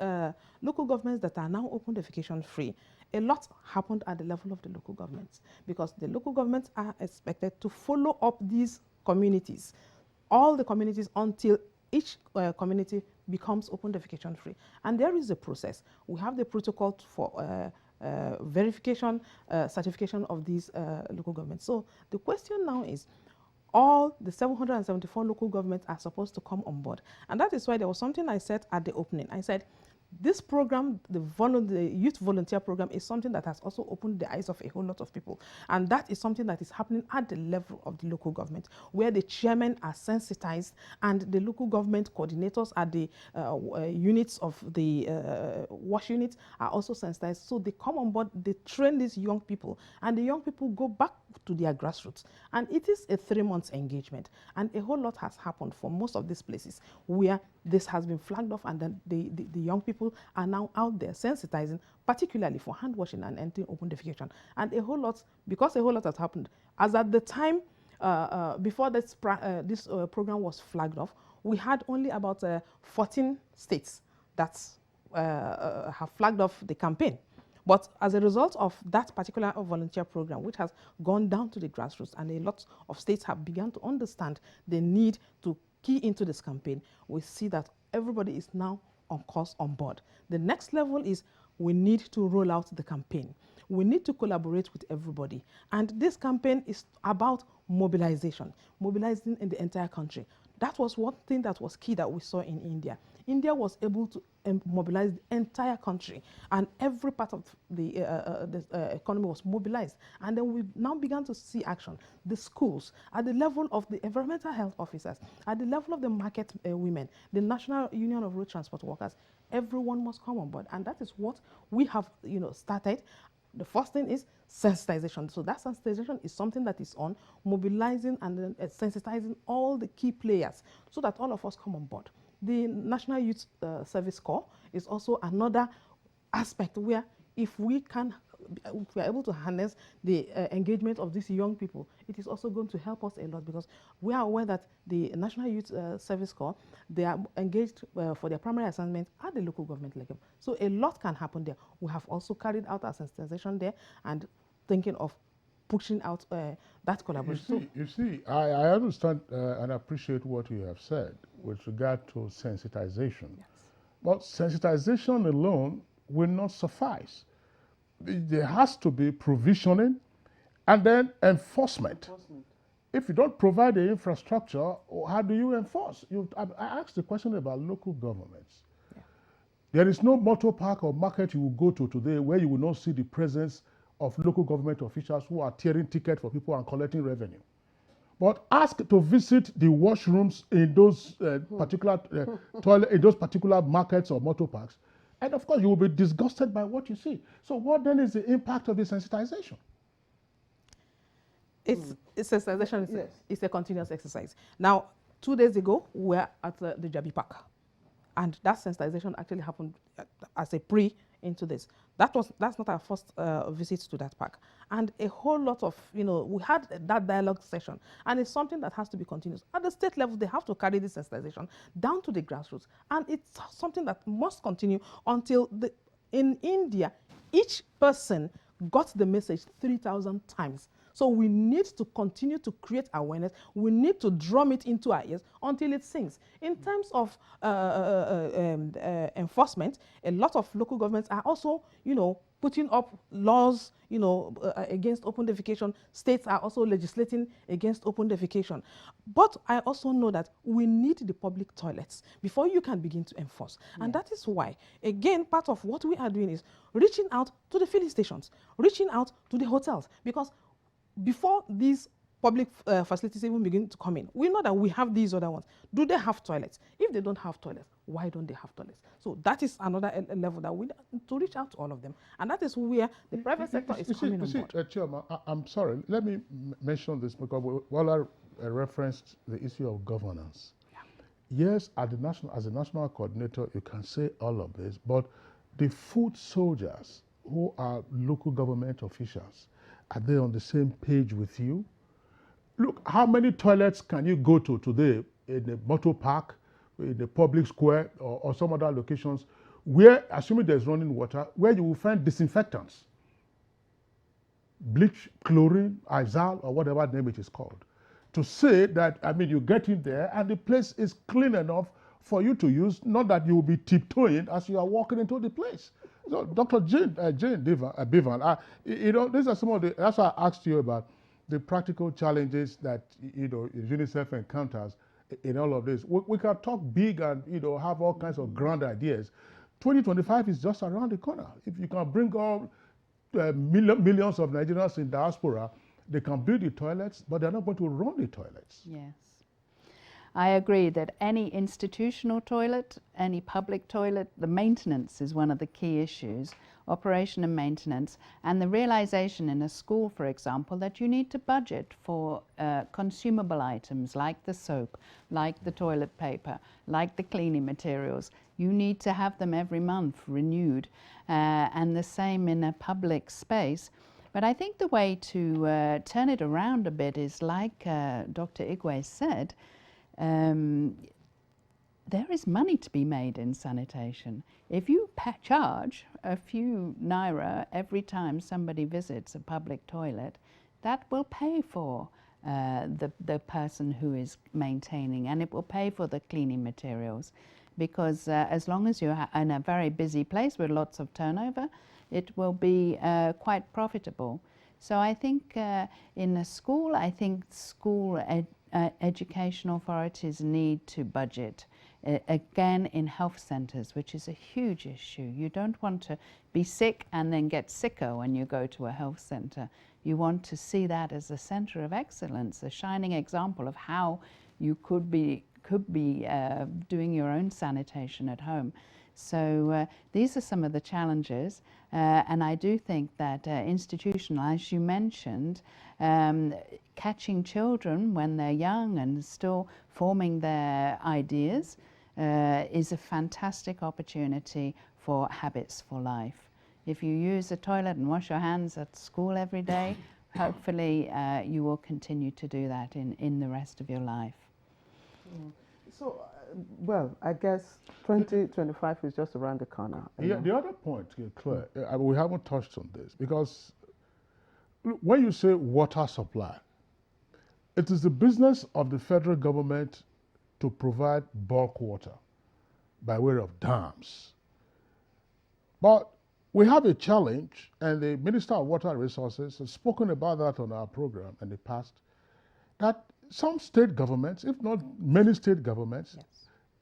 local governments that are now open defecation free, a lot happened at the level of the local governments, because the local governments are expected to follow up these communities, all the communities, until each community becomes open defecation free. And there is a process. We have the protocol for verification, certification of these local governments. So the question now is, all the 774 local governments are supposed to come on board. And that is why there was something I said at the opening. I said, this program, the youth volunteer program, is something that has also opened the eyes of a whole lot of people. And that is something that is happening at the level of the local government, where the chairmen are sensitized and the local government coordinators at the units of the WASH units are also sensitized. So they come on board, they train these young people, and the young people go back to their grassroots. And it is a 3-month engagement. And a whole lot has happened for most of these places where this has been flagged off, and then the young people are now out there sensitizing, particularly for hand washing and ending open defecation. And a whole lot, because a whole lot has happened, as at the time before this program was flagged off, we had only about 14 states that have flagged off the campaign. But as a result of that particular volunteer program, which has gone down to the grassroots, and a lot of states have begun to understand the need to key into this campaign, we see that everybody is now on course, on board. The next level is we need to roll out the campaign. We need to collaborate with everybody. And this campaign is about mobilization, mobilizing in the entire country. That was one thing that was key that we saw in India. India was able to mobilize the entire country, and every part of the economy was mobilized. And then we now began to see action. The schools, at the level of the environmental health officers, at the level of the market women, the National Union of Road Transport Workers, everyone must come on board. And that is what we have started. The first thing is sensitization. So that sensitization is something that is on mobilizing and then sensitizing all the key players so that all of us come on board. The National Youth Service Corps is also another aspect where if we are able to harness the engagement of these young people, it is also going to help us a lot, because we are aware that the National Youth Service Corps, they are engaged for their primary assignment at the local government level. So a lot can happen there. We have also carried out our sensitization there and thinking of pushing out that collaboration. You see, I understand and appreciate what you have said with regard to sensitization. Yes. But sensitization alone will not suffice. There has to be provisioning and then enforcement. If you don't provide the infrastructure, how do you enforce? I asked the question about local governments. Yeah. There is no motor park or market you will go to today where you will not see the presence of local government officials who are tearing tickets for people and collecting revenue. But ask to visit the washrooms in those particular in those particular markets or motor parks, and of course you will be disgusted by what you see. So what then is the impact of the sensitization? Sensitization is a continuous exercise. Now, 2 days ago, we were at the Jabi Park, and that sensitization actually happened as a pre into this. That's not our first visit to that park. And a whole lot of, we had that dialogue session, and it's something that has to be continuous. At the state level, they have to carry this sensitization down to the grassroots, and it's something that must continue until in India, each person got the message 3,000 times. So we need to continue to create awareness. We need to drum it into our ears until it sinks. In terms of enforcement, a lot of local governments are also, putting up laws, against open defecation. States are also legislating against open defecation. But I also know that we need the public toilets before you can begin to enforce. Yeah. And that is why, again, part of what we are doing is reaching out to the filling stations, reaching out to the hotels, because before these public facilities even begin to come in, we know that we have these other ones. Do they have toilets? If they don't have toilets, why don't they have toilets? So that is another level that we need to reach out to all of them. And that is where the private sector is coming on board. Chairman, I'm sorry, let me mention this because while I referenced the issue of governance. Yeah. Yes, as a national coordinator, you can say all of this, but the foot soldiers who are local government officials, are they on the same page with you? Look, how many toilets can you go to today in the motor park, in the public square, or some other locations where, assuming there's running water, where you will find disinfectants, bleach, chlorine, Izal, or whatever name it is called, to say that, I mean, you get in there and the place is clean enough for you to use, not that you will be tiptoeing as you are walking into the place. So, Dr. Jane Bevan, you know, these are some of the, that's why I asked you about the practical challenges that, you know, UNICEF encounters in all of this. We can talk big and, you know, have all kinds of grand ideas. 2025 is just around the corner. If you can bring all millions of Nigerians in diaspora, they can build the toilets, but they're not going to run the toilets. Yes. I agree that any institutional toilet, any public toilet, the maintenance is one of the key issues, operation and maintenance, and the realization in a school, for example, that you need to budget for consumable items like the soap, like the toilet paper, like the cleaning materials. You need to have them every month renewed, and the same in a public space. But I think the way to turn it around a bit is like Dr. Igwe said, there is money to be made in sanitation. If you charge a few naira every time somebody visits a public toilet, that will pay for the person who is maintaining, and it will pay for the cleaning materials. Because as long as you're in a very busy place with lots of turnover, it will be quite profitable. So I think in a school, I think school education authorities need to budget. Again, in health centres, which is a huge issue. You don't want to be sick and then get sicker when you go to a health centre. You want to see that as a centre of excellence, a shining example of how you could be doing your own sanitation at home. So these are some of the challenges, and I do think that institutional, as you mentioned, catching children when they're young and still forming their ideas is a fantastic opportunity for habits for life. If you use a toilet and wash your hands at school every day, hopefully you will continue to do that in the rest of your life. So, well, I guess 2025 is just around the corner. Yeah, the other point, Claire, we haven't touched on this, because when you say water supply, it is the business of the federal government to provide bulk water by way of dams. But we have a challenge, and the Minister of Water Resources has spoken about that on our program in the past, that some state governments, if not many state governments,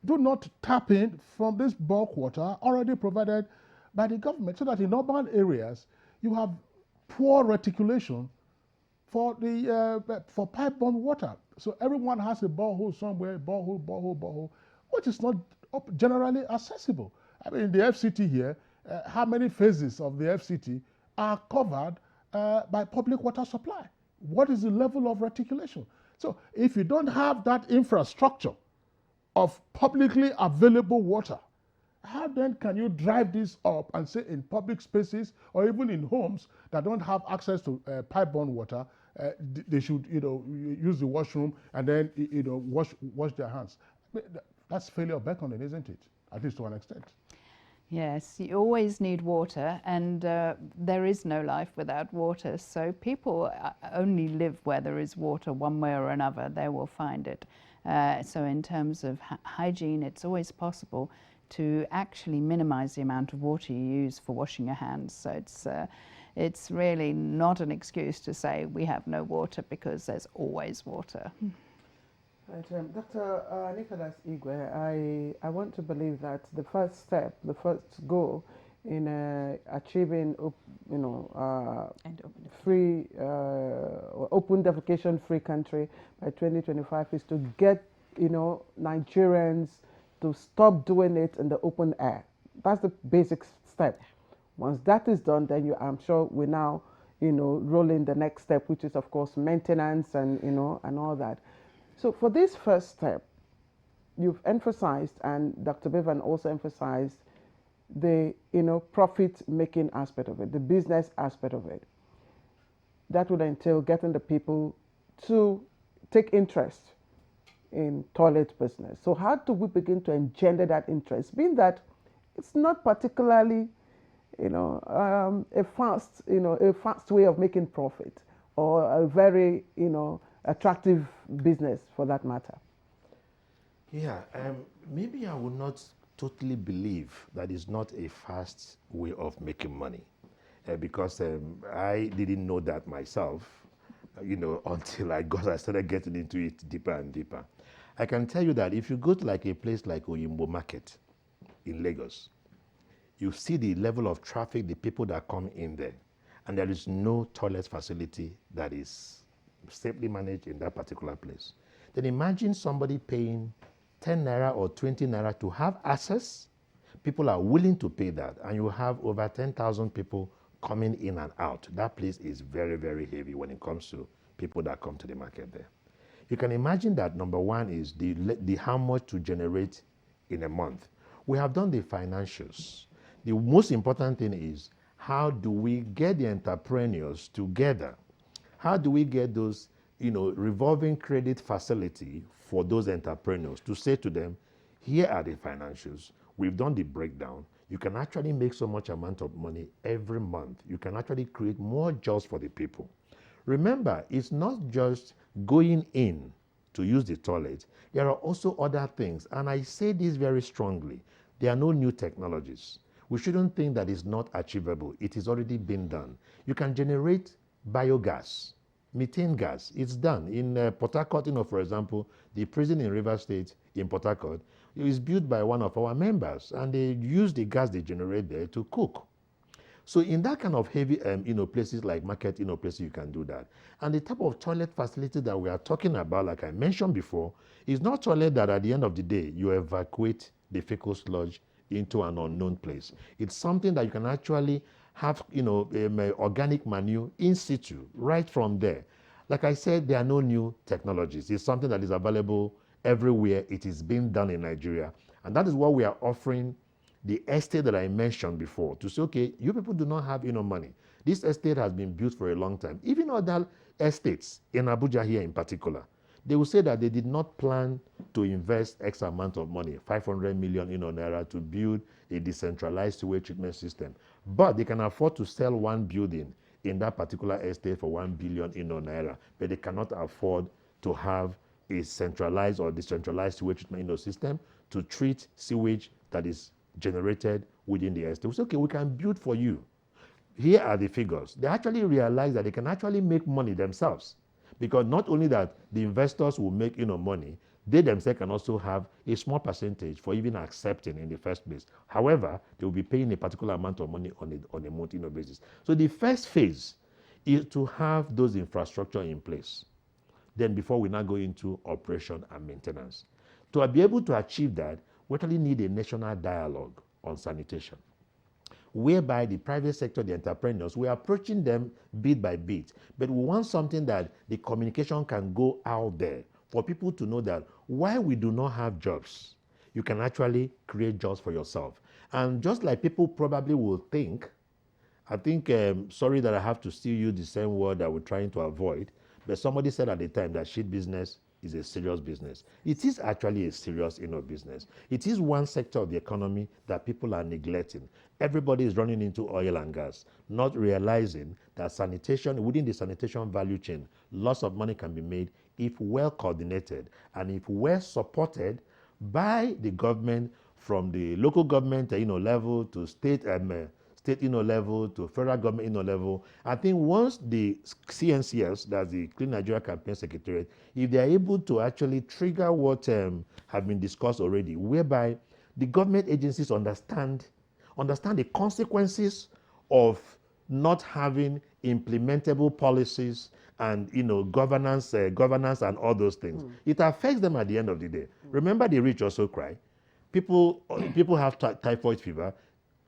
do not tap in from this bulk water already provided by the government, so that in urban areas you have poor reticulation for the for pipe-borne water. So everyone has a borehole somewhere, borehole, which is not generally accessible. I mean, in the FCT here, how many phases of the FCT are covered by public water supply? What is the level of reticulation? So if you don't have that infrastructure of publicly available water, how then can you drive this up and say in public spaces or even in homes that don't have access to pipe-borne water, they should, use the washroom and then, wash their hands? That's failure of beckoning, isn't it? At least to an extent. Yes, you always need water, and there is no life without water. So people only live where there is water one way or another. They will find it. So in terms of hygiene, it's always possible to actually minimize the amount of water you use for washing your hands. So it's really not an excuse to say we have no water, because there's always water. Right, Dr. Nicholas Igwe, I want to believe that the first step, the first goal in achieving, free, open defecation-free country by 2025 is to get, Nigerians to stop doing it in the open air. That's the basic step. Once that is done, then I'm sure we now, roll in the next step, which is of course maintenance and and all that. So for this first step, you've emphasized, and Dr. Bevan also emphasized, the profit-making aspect of it, the business aspect of it. That would entail getting the people to take interest in toilet business. So how do we begin to engender that interest, being that it's not particularly, a fast way of making profit, or a very, attractive business for that matter? Yeah, maybe I would not totally believe that it's not a fast way of making money, because I didn't know that myself, until I started getting into it deeper and deeper. I can tell you that if you go to like a place like Oyimbo Market in Lagos, you see the level of traffic, the people that come in there, and there is no toilet facility that is safely managed in that particular place. Then imagine somebody paying 10 naira or 20 naira to have access. People are willing to pay that, and you have over 10,000 people coming in and out. That place is very, very heavy when it comes to people that come to the market there. You can imagine that number one is the how much to generate in a month. We have done the financials. The most important thing is, how do we get the entrepreneurs together? How do we get those, revolving credit facility for those entrepreneurs to say to them, here are the financials. We've done the breakdown. You can actually make so much amount of money every month. You can actually create more jobs for the people. Remember, it's not just going in to use the toilet. There are also other things. And I say this very strongly. There are no new technologies. We shouldn't think that it's not achievable. It is already been done. You can generate biogas, methane gas. It's done. In Port Harcourt, for example, the prison in Rivers State in Port Harcourt, it was built by one of our members, and they use the gas they generate there to cook. So in that kind of heavy, places like market, places you can do that. And the type of toilet facility that we are talking about, like I mentioned before, is not toilet that at the end of the day, you evacuate the fecal sludge into an unknown place. It's something that you can actually have, organic manure in situ, right from there. Like I said, there are no new technologies. It's something that is available everywhere. It is being done in Nigeria. And that is what we are offering the estate that I mentioned before, to say, okay, you people do not have money. This estate has been built for a long time. Even other estates in Abuja here in particular, they will say that they did not plan to invest X amount of money, 500 million naira, to build a decentralized sewage treatment system. But they can afford to sell one building in that particular estate for 1 billion naira, but they cannot afford to have a centralized or decentralized sewage treatment system to treat sewage that is generated within the estate. We say, okay, we can build for you. Here are the figures. They actually realize that they can actually make money themselves, because not only that the investors will make money, they themselves can also have a small percentage for even accepting in the first place. However, they will be paying a particular amount of money on a monthly basis. So the first phase is to have those infrastructure in place. Then before we now go into operation and maintenance. To be able to achieve that, we actually need a national dialogue on sanitation, whereby the private sector, the entrepreneurs, we're approaching them bit by bit. But we want something that the communication can go out there for people to know that while we do not have jobs, you can actually create jobs for yourself. And just like people probably will think, I think, sorry that I have to still use the same word that we're trying to avoid, but somebody said at the time that shit business is a serious business. It is actually a serious business. It is one sector of the economy that people are neglecting. Everybody is running into oil and gas, not realizing that sanitation, within the sanitation value chain, lots of money can be made if well coordinated and if well supported by the government, from the local government level to state level to federal government level. I think once the CNCS, that's the Clean Nigeria Campaign Secretariat, if they are able to actually trigger what have been discussed already, whereby the government agencies understand the consequences of not having implementable policies and governance and all those things. It affects them at the end of the day. Remember, the rich also cry. People have typhoid fever.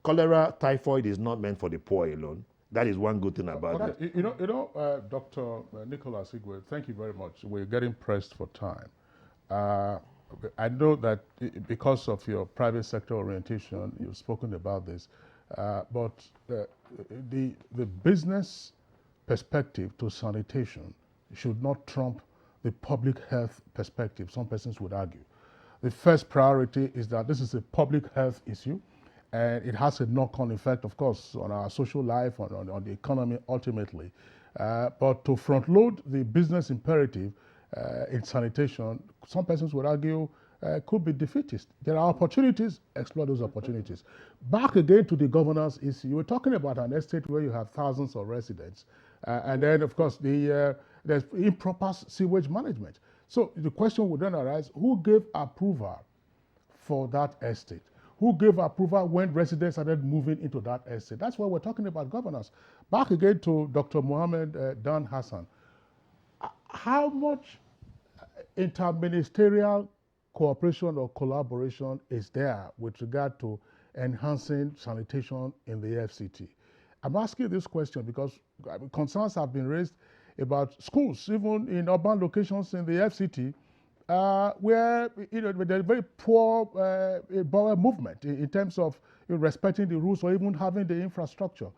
Cholera, typhoid is not meant for the poor alone. That is one good thing about it. Dr. Nicholas Igwe, thank you very much. We're getting pressed for time. I know that because of your private sector orientation, you've spoken about this, but the business perspective to sanitation should not trump the public health perspective, some persons would argue. The first priority is that this is a public health issue, and it has a knock-on effect, of course, on our social life, on the economy ultimately. But to front-load the business imperative in sanitation, some persons would argue could be defeatist. There are opportunities, explore those opportunities. Back again to the governance issue, you were talking about an estate where you have thousands of residents, and then of course there's improper sewage management. So the question would then arise, who gave approval for that estate? Who gave approval when residents started moving into that estate? That's why we're talking about governance. Back again to Dr. Mohammed Dan Hassan. How much interministerial cooperation or collaboration is there with regard to enhancing sanitation in the FCT? I'm asking this question because concerns have been raised about schools, even in urban locations in the FCT, where there's very poor bowel movement in terms of respecting the rules or even having the infrastructure.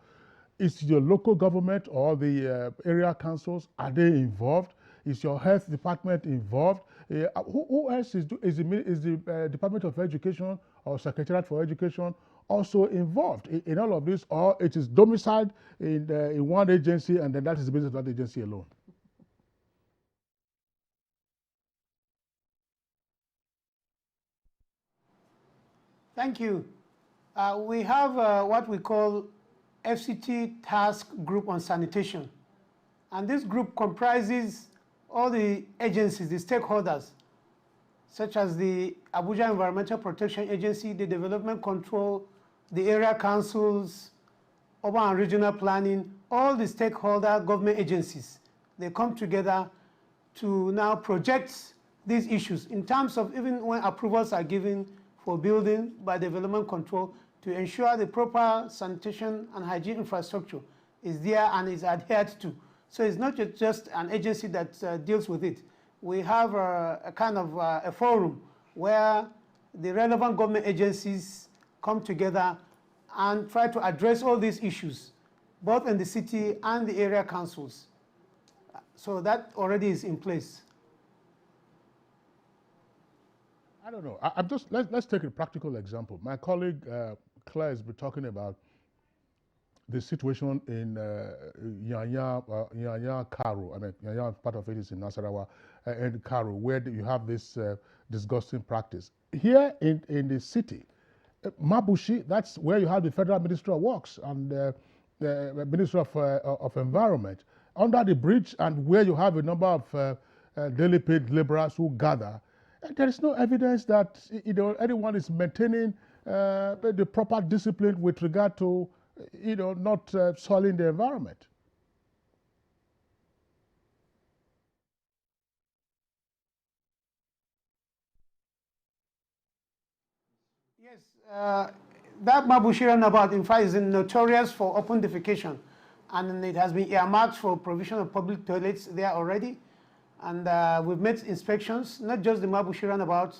Is your local government or the area councils, are they involved? Is your health department involved? Who else is the Department of Education or Secretariat for Education also involved in all of this, or it is domiciled in one agency and then that is the business of that agency alone? Thank you. We have what we call FCT Task Group on Sanitation. And this group comprises all the agencies, the stakeholders, such as the Abuja Environmental Protection Agency, the Development Control, the area councils, urban and regional planning, all the stakeholder government agencies. They come together to now project these issues in terms of even when approvals are given for building by development control to ensure the proper sanitation and hygiene infrastructure is there and is adhered to. So it's not just an agency that deals with it. We have a kind of a forum where the relevant government agencies come together and try to address all these issues, both in the city and the area councils. So that already is in place. I don't know. Let's take a practical example. My colleague Claire has been talking about the situation in Yanya Karo. I mean, Yanya, part of it is in Nasarawa, and Karo, where you have this disgusting practice. Here in the city, Mabushi, that's where you have the Federal Ministry of Works and the Ministry of Environment. Under the bridge and where you have a number of daily paid laborers who gather, there is no evidence that anyone is maintaining the proper discipline with regard to not soiling the environment. Yes, that Mabushi roundabout, in fact, is notorious for open defecation, and it has been earmarked for provision of public toilets there already. And we've made inspections, not just the Mabushi roundabout,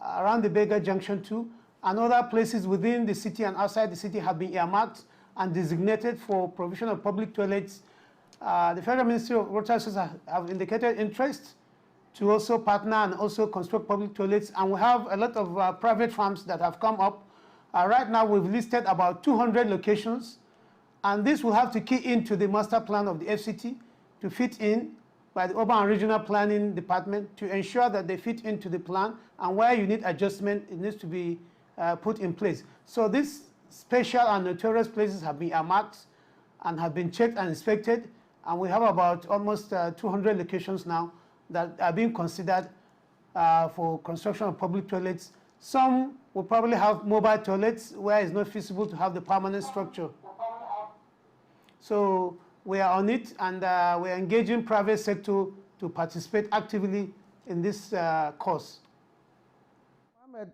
around the Bega Junction too, and other places within the city and outside the city have been earmarked and designated for provision of public toilets. The Federal Ministry of Water Resources have indicated interest to also partner and also construct public toilets, and we have a lot of private farms that have come up. Right now we've listed about 200 locations, and this will have to key into the master plan of the FCT to fit in by the Urban and Regional Planning Department to ensure that they fit into the plan, and where you need adjustment, it needs to be put in place. So these special and notorious places have been earmarked and have been checked and inspected, and we have about almost 200 locations now that are being considered for construction of public toilets. Some will probably have mobile toilets where it's not feasible to have the permanent structure. So we are on it, and we're engaging private sector to participate actively in this course.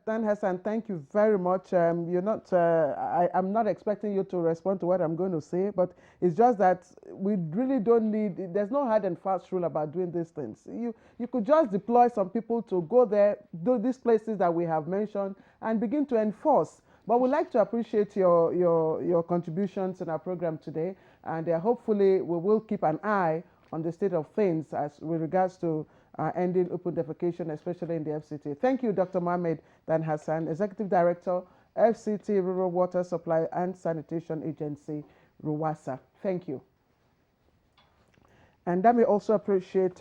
Dan Hassan, thank you very much. You're not, I'm not expecting you to respond to what I'm going to say, but it's just that we really don't need, there's no hard and fast rule about doing these things. You could just deploy some people to go there, do these places that we have mentioned, and begin to enforce. But we'd like to appreciate your contributions in our program today, and hopefully we will keep an eye on the state of things as with regards to ending open defecation, especially in the FCT. Thank you, Dr. Mohammed Dan Hassan, Executive Director, FCT Rural Water Supply and Sanitation Agency, RUWASA. Thank you. And let me also appreciate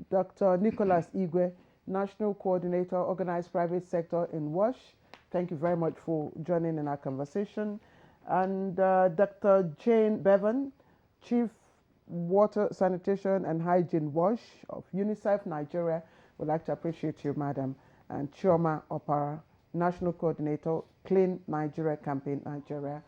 Dr. Nicholas Igwe, National Coordinator, Organized Private Sector in WASH. Thank you very much for joining in our conversation. And Dr. Jane Bevan, Chief Water, Sanitation and Hygiene WASH of UNICEF Nigeria. Would like to appreciate you, madam. And Chioma Opara, National Coordinator, Clean Nigeria Campaign Nigeria,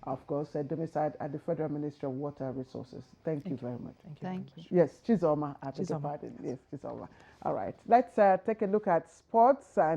of course, domiciled at the Federal Ministry of Water Resources. Thank you very much. Thank you. Yes, Chizoma. I beg your pardon. Yes, Chizoma. All right, let's take a look at sports. And